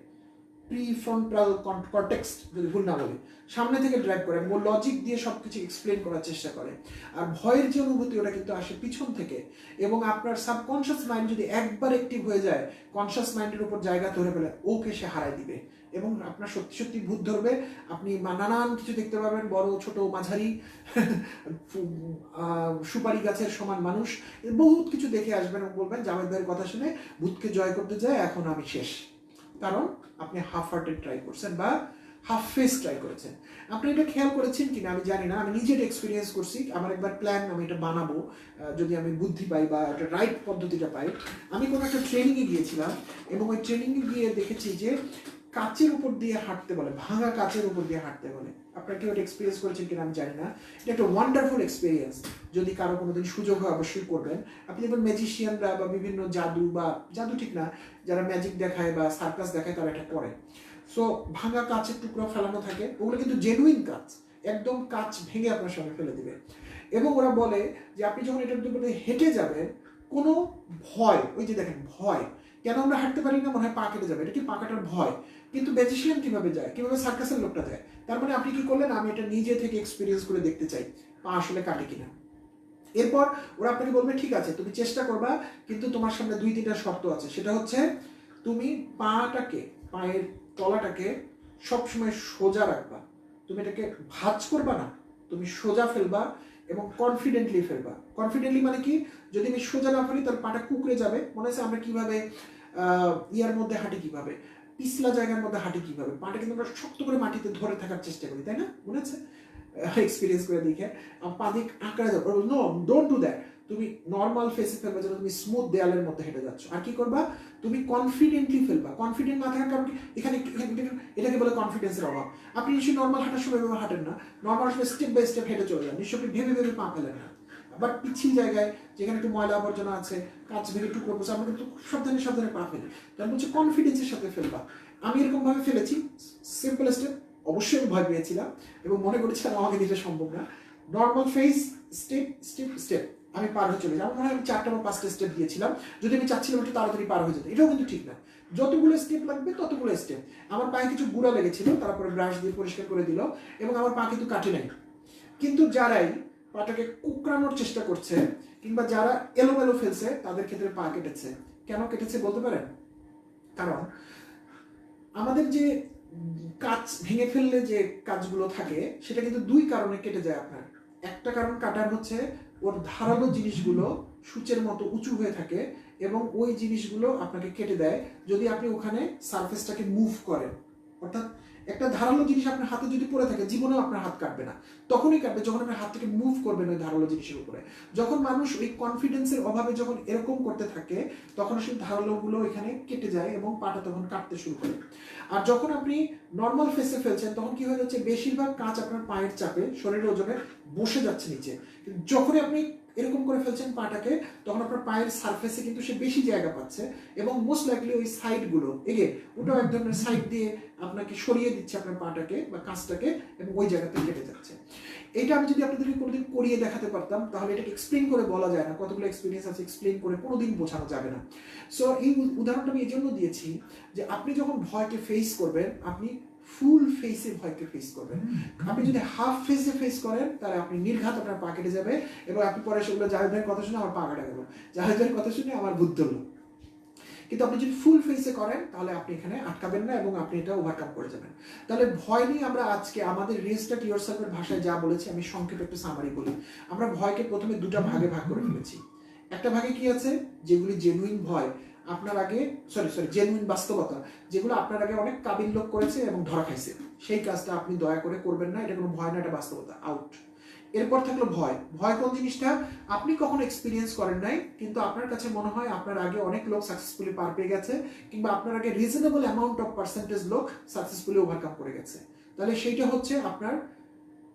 প্রিফ্রন্টাল কর্টেক্স যদি ভুল না বলি, সামনে থেকে ড্রাইভ করে, লজিক দিয়ে সবকিছু এক্সপ্লেন করার চেষ্টা করে। আর ভয়ের যে অনুভূতি ওটা কিন্তু আসে পিছন থেকে। এবং আপনার সাবকনশিয়াস মাইন্ড যদি একবার অ্যাক্টিভ হয়ে যায়, কনশিয়াস মাইন্ডের উপর জায়গা ধরে ফেলে, ওকে সে হারায় দিবে এবং আপনার সত্যি সত্যি ভূত ধরবে। আপনি নানান কিছু দেখতে পাবেন, বড় ছোট মাঝারি সুপারি গাছের সমান মানুষ, বহুত কিছু দেখে আসবেন এবং বলবেন জাভেদ ভাইয়ের কথা শুনে ভূতকে জয় করতে যায় এখন আমি শেষ। কারণ আপনি হাফ হার্টেড ট্রাই করছেন বা হাফ ফেস ট্রাই করেছেন। আপনি এটা খেয়াল করেছেন কিনা আমি জানি না, আমি নিজের এক্সপিরিয়েন্স করছি। আমার একবার প্ল্যান, আমি এটা বানাবো যদি আমি বুদ্ধি পাই বা একটা রাইট পদ্ধতিটা পাই। আমি কোনো একটা ট্রেনিংয়ে গিয়েছিলাম এবং ওই ট্রেনিংয়ে গিয়ে দেখেছি যে কাচের উপর দিয়ে হাঁটতে বলে, ভাঙা কাচের উপর দিয়ে হাঁটতে বলে। আপনারা কেউ এটা এক্সপিরিয়েন্স করেছেন কিনা আমি জানি না। এটা একটা ওয়ান্ডারফুল এক্সপিরিয়েন্স, যদি কারো কোনোদিন সুযোগ হয় অবশ্যই করবেন। আপনি দেখবেন ম্যাজিশিয়ানরা বা বিভিন্ন জাদু ঠিক না, যারা ম্যাজিক দেখায় বা সার্কাস দেখায় তারা এটা করে। সো ভাঙা কাচের টুকরো ফেলানো থাকে, ওগুলো কিন্তু জেনুইন কাচ, একদম কাচ ভেঙে আপনার সামনে ফেলে দিবে। এবং ওরা বলে যে আপনি যখন এটার উপরে হেঁটে যাবেন, কোনো ভয়, ওই যে দেখেন ভয়, কেন আমরা হাঁটতে পারি না, মনে হয় পা কেটে যাবে, এটা কি পা কাটার ভয়। কিন্তু ম্যাজিশিয়ান কিভাবে যায়, কিভাবে সার্কাসের লোকটা যায়। তার মানে আপনি কি করলেন, আমি এটা নিজে থেকে এক্সপিরিয়েন্স করে দেখতে চাই পা আসলে কাটে কিনা। এরপর ওরা আপনাকে বলবে ঠিক আছে তুমি চেষ্টা করবা, কিন্তু তোমার সামনে 2-3টা শর্ত আছে। সেটা হচ্ছে তুমি পায়ের তলাটাকে সবসময় সোজা রাখবা, তুমি এটাকে ভাঁজ করবা না, তুমি সোজা ফেলবা এবং কনফিডেন্টলি ফেলবা। কনফিডেন্টলি মানে কি, যদি আমি সোজা না ফেলি তাহলে পাটা কুকড়ে যাবে। মনে হচ্ছে আমরা কিভাবে ইয়ার মধ্যে হাঁটি, কিভাবে পিছলা জায়গার মধ্যে হাঁটি, কিভাবে পাটা কিন্তু আমরা শক্ত করে মাটিতে ধরে থাকার চেষ্টা করি, তাই না? মনে আছে এক্সপিরিয়েন্স করে দেখে পা দিক আঁকড়ে যাবে। No, don't do that. তুমি নর্মাল ফেসে ফেলবা, যেন তুমি স্মুথ দেয়ালের মধ্যে হেঁটে যাচ্ছ। আর কি করবা, তুমি কনফিডেন্টলি ফেলবা। কনফিডেন্ট না থাকার কারণ কি, এটাকে বলে কনফিডেন্সের অভাব। আপনি নিশ্চয়ই নর্মাল হাঁটার সময় এভাবে হাঁটেন না, নর্মাল সময় স্টেপ বাই স্টেপ হেঁটে চলে যান, নিশ্চয়ই ভেবে ভেবে পা ফেলেন না। বাট পিচ্ছিল জায়গায় যেখানে একটু ময়লা আবর্জনা আছে, কাঁচ ভেঙে টুকরো পড়ছে, আমরা কিন্তু সাবধানে সাবধানে পা ফেলি। তার বলছে কনফিডেন্সের সাথে ফেলবা। আমি এরকম ভাবে ফেলেছি, সিম্পল স্টেপ। অবশ্যই আমি ভয় পেয়েছিলাম এবং মনে করেছিলাম আমাকে দিতে সম্ভব না। Normal face, step step step, আমি পার হয়ে চলে যাই। আমার মনে হয় আমি 4টা বা 5টা স্টেপ দিয়েছিলাম। যদি আমি চাচ্ছিলাম একটু তাড়াতাড়ি পার হয়ে যেতে, এটাও কিন্তু ঠিক না। যতগুলো স্টেপ লাগবে ততগুলো স্টেপ। আমার পায়ে কিছু গুঁড়া লেগেছিল, তারপরে ব্রাশ দিয়ে পরিষ্কার করে দিল এবং আমার পা কিন্তু কাটে নাই। কিন্তু যারাই পাটাকে কুকরানোর চেষ্টা করছে কিংবা যারা এলোমেলো ফেলছে, তাদের ক্ষেত্রে পা কেটেছে। কেন কেটেছে বলতে পারেন? কারণ আমাদের যে কাঁচ ভেঙে ফেললে যে কাজগুলো থাকে, সেটা কিন্তু 2 কারণে কেটে যায় আপনার। একটা কারণ কাটার হচ্ছে ওর ধারালো জিনিসগুলো সূচের মতো উঁচু হয়ে থাকে এবং ওই জিনিসগুলো আপনাকে কেটে দেয় যদি আপনি ওখানে সারফেসটাকে মুভ করেন। অর্থাৎ একটা ধারালো জিনিস আপনার হাতে যদি পড়ে থাকে, জীবনেও আপনার হাত কাটবে না। তখনই কাটবে যখন আপনার হাত থেকে মুভ করবেন ওই ধারালো জিনিসের উপরে। যখন মানুষ ওই কনফিডেন্সের অভাবে যখন এরকম করতে থাকে, তখন সেই ধারালোগুলো এখানে কেটে যায় এবং পাটা তখন কাটতে শুরু করে। আর যখন আপনি নর্মাল ফেসে ফেলছেন, তখন কি হয়ে যাচ্ছে, বেশিরভাগ কাঁচ আপনার পায়ের চাপে, শরীরের ওজনে বসে যাচ্ছে নিচে। যখনই আপনি এরকম করে ফেলছেন পাটাকে, তখন আপনার পায়ের সারফেসে কিন্তু সে বেশি জায়গা পাচ্ছে এবং মোস্ট লাইকলি ওই সাইডগুলো ওটাও এক ধরনের সাইড দিয়ে আপনাকে সরিয়ে দিচ্ছে আপনার পাটাকে বা কাঁচটাকে এবং ওই জায়গাতে কেটে যাচ্ছে। এটা আমি যদি আপনাদেরকে কোনোদিন করিয়ে দেখাতে পারতাম, তাহলে এটাকে এক্সপ্লেন করে বলা যায় না। কতগুলো এক্সপিরিয়েন্স আছে, এক্সপ্লেন করে কোনোদিন বোঝানো যাবে না। সো এই উদাহরণটা আমি এই জন্য দিয়েছি যে আপনি যখন ভয়কে ফেস করবেন, আপনি ফুল ফেসে ভয়কে ফেস করবেন। আপনি যদি হাফ ফেসে ফেস করেন, তাহলে আপনি নির্ঘাত আপনার পা কেটে যাবে এবং আপনি পরে সেগুলো জাহেদ ভাইয়ের কথা শুনে আমার পা কাটা গেল, জাহেদ ভাইয়ের কথা শুনে আমার বুদ্ধ হলো। কিন্তু আপনি যদি ফুল ফেসে করেন, তাহলে আপনি এখানে আটকাবেন না এবং আপনি এটা ওভারকাম করে যাবেন। তাহলে ভয় নিয়ে আমরা আজকে আমাদের রিস্টার্ট ইয়োরসেলফের ভাষায় যা বলেছি, আমি সংক্ষেপে একটু সামারি বলি। আমরা ভয়কে প্রথমে 2টা ভাগে ভাগ করে ফেলেছি। একটা ভাগে কি আছে, যেগুলি জেনুইন ভয়, আপনার আগে জেনুইন বাস্তবতা, যেগুলো আপনার আগে অনেক কাবিল লোক করেছে এবং ধরা খাইছে, সেই কাজটা আপনি দয়া করে করবেন না। এটা কোনো ভয় না, এটা বাস্তবতা, আউট। এরপর থাকলো ভয়। ভয় কোন জিনিসটা, আপনি কখনো এক্সপিরিয়েন্স করেন নাই, কিন্তু আপনার কাছে মনে হয় আপনার আগে অনেক লোক সাকসেসফুলি পার পেয়ে গেছে কিংবা আপনার আগে রিজনেবল অ্যামাউন্ট অফ পার্সেন্টেজ লোক সাকসেসফুলি ওভারকাম করে গেছে। তাহলে সেইটা হচ্ছে আপনার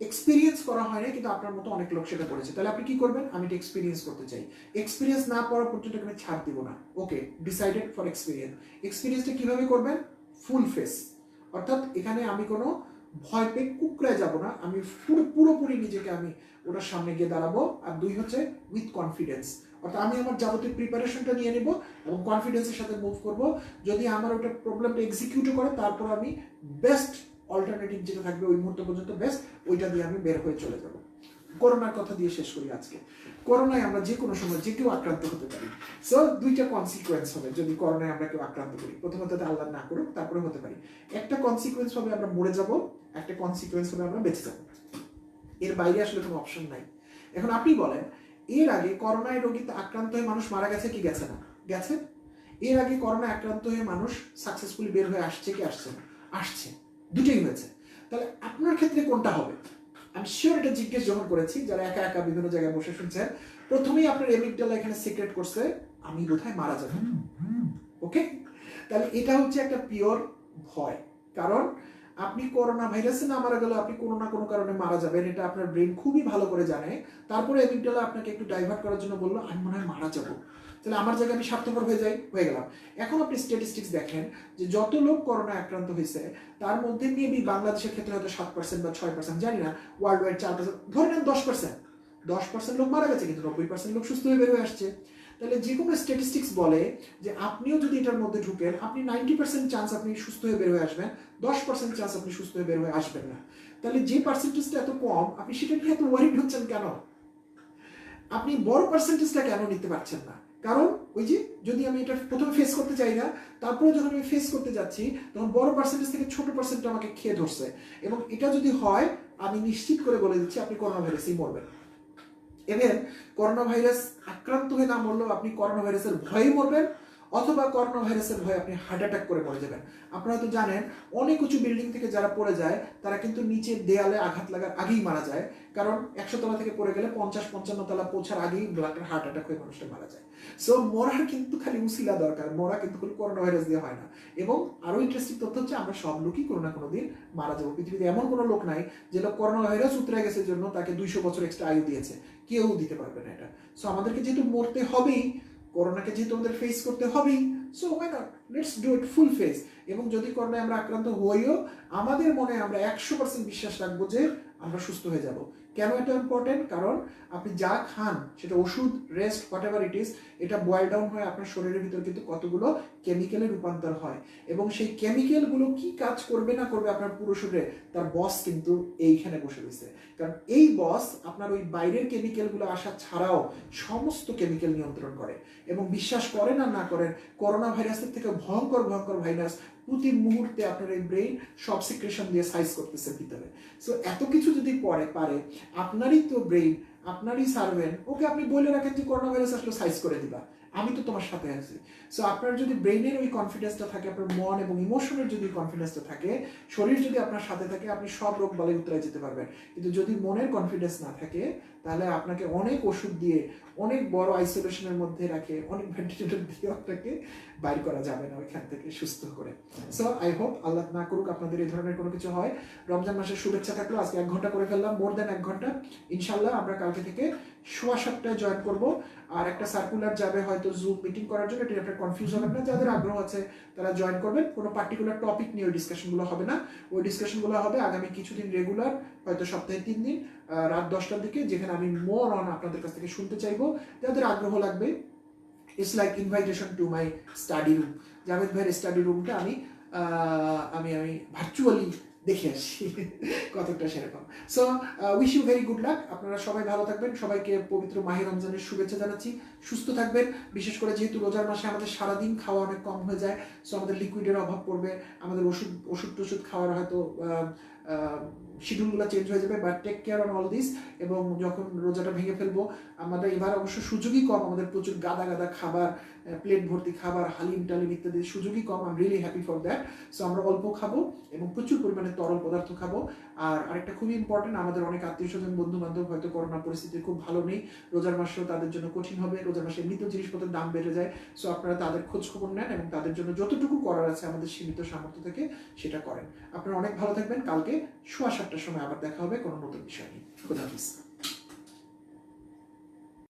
এক্সপিরিয়েন্স করা হয় না, কিন্তু আপনার মতো অনেক লোক সেটা করেছে। তাহলে আপনি কি করবেন, আমি এটা এক্সপিরিয়েন্স করতে চাই। এক্সপিরিয়েন্স না পড়া পর্যন্ত আমি ছাড় দিব না। ওকে, ডিসাইডেড ফর এক্সপিরিয়েন্স। এক্সপিরিয়েন্সটা কিভাবে করবেন, ফুল ফেস। অর্থাৎ এখানে আমি কোনো ভয় পেয়ে কুকড়ায় যাব না, আমি পুরোপুরি নিজেকে আমি ওটার সামনে গিয়ে দাঁড়াবো। আর 2 হচ্ছে উইথ কনফিডেন্স, অর্থাৎ আমি আমার যাবতীয় প্রিপারেশনটা নিয়ে নেব এবং কনফিডেন্সের সাথে মুভ করব। যদি আমার ওটা প্রবলেমটা এক্সিকিউটও করে, তারপর আমি বেস্ট অল্টারনেটিভ যেটা থাকবে ওই মুহূর্ত পর্যন্ত বেস্ট, ওইটা দিয়ে আমি বের হয়ে চলে যাব। করোনার কথা দিয়ে শেষ করি আজকে। করোনায় আমরা যে কোনো সময় যে কেউ আক্রান্ত হতে পারি। সো 2টা কনসিকুয়েন্স হবে যদি করোনায় আমরা কেউ আক্রান্ত করি। প্রথমত আল্লাহ না করুক, তারপরে হতে পারি। একটা কনসিকুয়েন্স হবে আমরা মরে যাব, একটা কনসিকুয়েন্স হবে আমরা বেঁচে যাব। এর বাইরে আসলে কোনো অপশন নাই। এখন আপনি বলেন, এর আগে করোনায় রোগীতে আক্রান্ত হয়ে মানুষ মারা গেছে কি গেছে না? গেছে। এর আগে করোনায় আক্রান্ত হয়ে মানুষ সাকসেসফুলি বের হয়ে আসছে কি আসছে না? আসছে। দুটোই হয়েছে। তাহলে আপনার ক্ষেত্রে কোনটা হবে? আমি শিওর এটা জিজ্ঞেস যখন করেছি, যারা একা একা বিভিন্ন জায়গায় বসে শুনছেন, প্রথমেই আপনার এমিগডালা এখানে সিক্রেট করছে আমি বোধহয় মারা যাব। ওকে, তাহলে এটা হচ্ছে একটা পিওর ভয়। কারণ আপনি করোনা ভাইরাসে না মারা গেলে আপনি কোনো না কোনো কারণে মারা যাবেন, এটা আপনার ব্রেন খুবই ভালো করে জানে। তারপরে এমিগডালা আপনাকে একটু ডাইভার্ট করার জন্য বললো আমি মনে হয় মারা যাবো, তাহলে আমার জায়গায় আমি স্বার্থপর হয়ে গেলাম। এখন আপনি স্ট্যাটিস্টিক্স দেখেন যে যত লোক করোনা আক্রান্ত হয়েছে তার মধ্যে মেবি বাংলাদেশের ক্ষেত্রে হয়তো 7% বা 6%, জানি না, ওয়ার্ল্ড ওয়াইড 4%, ধরে নেন 10% লোক মারা গেছে, কিন্তু 90% লোক সুস্থ হয়ে বের হয়ে আসছে। তাহলে যে কোনো স্ট্যাটিস্টিক্স বলে যে আপনিও যদি এটার মধ্যে ঢুকেন, আপনি 90% চান্স আপনি সুস্থ হয়ে বের হয়ে আসবেন, 10% চান্স আপনি সুস্থ হয়ে বের হয়ে আসবেন না। তাহলে যে পার্সেন্টেজটা এত কম, আপনি সেটা নিয়ে এত ওয়ারিড হচ্ছেন কেন? আপনি বড় পার্সেন্টেজটা কেন নিতে পারছেন না? কারণ ওই যে, যদি আমি এটা প্রথমে ফেস করতে চাই না, তারপরে যখন আমি ফেস করতে যাচ্ছি তখন বড় পার্সেন্টেজ থেকে ছোট পার্সেন্টটা আমাকে খেয়ে ধরছে। এবং এটা যদি হয়, আমি নিশ্চিত করে বলে দিচ্ছি আপনি করোনা ভাইরাসেই মরবেন। এবার করোনা ভাইরাস আক্রান্ত হয়ে না মরলেও আপনি করোনা ভাইরাসের ভয়েই মরবেন, অথবা করোনা ভাইরাসের ভয়ে আপনি হার্ট অ্যাটাক করে মরে যাবেন। আপনারা তো জানেন, অনেক উঁচু বিল্ডিং থেকে যারা পড়ে যায় তারা কিন্তু নিচের দেয়ালে আঘাত লাগার আগেই মারা যায়। কারণ 100 তলা থেকে পড়ে গেলে 50-55 তলা পৌঁছার আগেই হার্ট অ্যাটাক হয়ে মানুষটা মারা যায়। সো মরার কিন্তু খালি উসিলা দরকার, মরা কিন্তু করোনা ভাইরাস দিয়ে হয় না। এবং আরো ইন্টারেস্টিং তথ্য হচ্ছে, আমরা সব লোকই কোনো না কোনো দিন মারা যাবো। পৃথিবীতে এমন কোনো লোক নাই যে লোক করোনা ভাইরাস উতরে গেছে জন্য তাকে 200 বছর এক্সট্রা আয়ু দিয়েছে, কেউ দিতে পারবে না এটা। সো আমাদেরকে যেহেতু মরতে হবেই, করোনাকে যেহেতু আমাদের ফেস করতে হবেই, so why not, let's do it full face. এবং যদি করোনায় আমরা আক্রান্ত হইও, আমাদের মনে আমরা 100% বিশ্বাস রাখবো যে আমরা সুস্থ হয়ে যাব। কেন এটা ইম্পর্টেন্ট? কারণ আপনি যা খান, সেটা ওষুধ, rest, what ever it is, এটা বয়েল ডাউন হয়ে আপনার শরীরের ভিতর কিন্তু কতগুলো কেমিক্যালে রূপান্তর হয়। এবং সেই কেমিক্যালগুলো কি কাজ করবে না করবে আপনার পুরো শরীরে, তার বস কিন্তু এইখানে বসে রয়েছে। কারণ এই বস আপনার ওই বাইরের কেমিক্যালগুলো আসা ছাড়াও সমস্ত কেমিক্যাল নিয়ন্ত্রণ করে। এবং বিশ্বাস করেন আর না করেন, করোনা ভাইরাসের থেকে ভয়ঙ্কর ভাইরাস প্রতি মুহূর্তে আপনার এই ব্রেইন সব সিক্রেশন দিয়ে সাইজ করতেছে ভিতরে। সো এত কিছু যদি পারে, আপনারই তো ব্রেইন, আপনারই সার্ভেন্ট, ওকে আপনি বলে রাখেন যে করোনা ভাইরাস আসলে সাইজ করে দিবা, আমি তো তোমার সাথে আছি। সো আপনার যদি ব্রেইনের ওই কনফিডেন্সটা থাকে, আপনার মন এবং ইমোশনের যদি কনফিডেন্সটা থাকে, শরীর যদি আপনার সাথে থাকে, আপনি সব রোগ বালাই উতরে যেতে পারবেন। কিন্তু যদি মনের কনফিডেন্স না থাকে, তাহলে আপনাকে অনেক ওষুধ দিয়ে, অনেক বড় আইসোলেশনের মধ্যে রাখে, অনেক ভেন্টিলেটর দিয়ে আপনাকে বাইর করা যাবে না ওইখান থেকে সুস্থ করে। সো আই হোপ আল্লাহ না করুক আপনাদের এই ধরনের কোনো কিছু হয়। রমজান মাসের শুভেচ্ছা থাকলো। আজকে 1 ঘন্টা করে ফেললাম, মোর দেন 1 ঘন্টা। ইনশাল্লাহ আমরা কালকে থেকে 7:15 জয়েন করবো। আর একটা সার্কুলার যাবে হয়তো জুম মিটিং করার জন্য, এটা আপনার কনফিউজ হবেন না, যাদের আগ্রহ আছে তারা জয়েন করবেন। কোনো পার্টিকুলার টপিক নিয়ে ওই ডিসকাশনগুলো হবে না, ওই ডিসকাশনগুলো হবে আগামী কিছুদিন রেগুলার, হয়তো সপ্তাহে 3 দিন রাত 10টার দিকে, যেখানে আমি মোর অন আপনাদের কাছ থেকে শুনতে চাইবো। যাদের আগ্রহ লাগবে, it's like invitation to my study room. Javed ভাইয়ের স্টাডি রুমটা আমি ভার্চুয়ালি দেখে আসি কতটা সেরকম। So wish you very good luck. আপনারা সবাই ভালো থাকবেন, সবাইকে পবিত্র মাহে রমজানের শুভেচ্ছা জানাচ্ছি। সুস্থ থাকবেন, বিশেষ করে যেহেতু রোজার মাসে আমাদের সারাদিন খাওয়া অনেক কম হয়ে যায়, সো আমাদের লিকুইডের অভাব পড়বে, আমাদের ওষুধ খাওয়ার হয়তো শিডিউলগুলো চেঞ্জ হয়ে যাবে। But take care on all this. এবং যখন রোজাটা ভেঙে ফেলবো, আমাদের এবার অবশ্য সুযোগই কম, আমাদের প্রচুর গাদা খাবার, প্লেট ভর্তি খাবার, হালিম টালিম ইত্যাদি সুযোগই কম। I am really happy for that. So আমরা অল্প খাবো এবং প্রচুর পরিমাণে তরল পদার্থ খাবো। আর আরেকটা খুবই ইম্পর্টেন্ট, আমাদের অনেক আত্মীয় স্বজন, বন্ধু বান্ধব হয়তো করোনা পরিস্থিতি খুব ভালো নেই, রোজার মাসেও তাদের জন্য কঠিন হবে। রোজার মাসে এমনিতেও জিনিসপত্রের দাম বেড়ে যায়। সো আপনারা তাদের খোঁজ খবর নেন এবং তাদের জন্য যতটুকু করার আছে আমাদের সীমিত সামর্থ্য থেকে সেটা করেন। আপনারা অনেক ভালো থাকবেন। কালকে 7:15 সময় আবার দেখা হবে কোনো নতুন বিষয় নিয়ে। খুদা হাফেজ।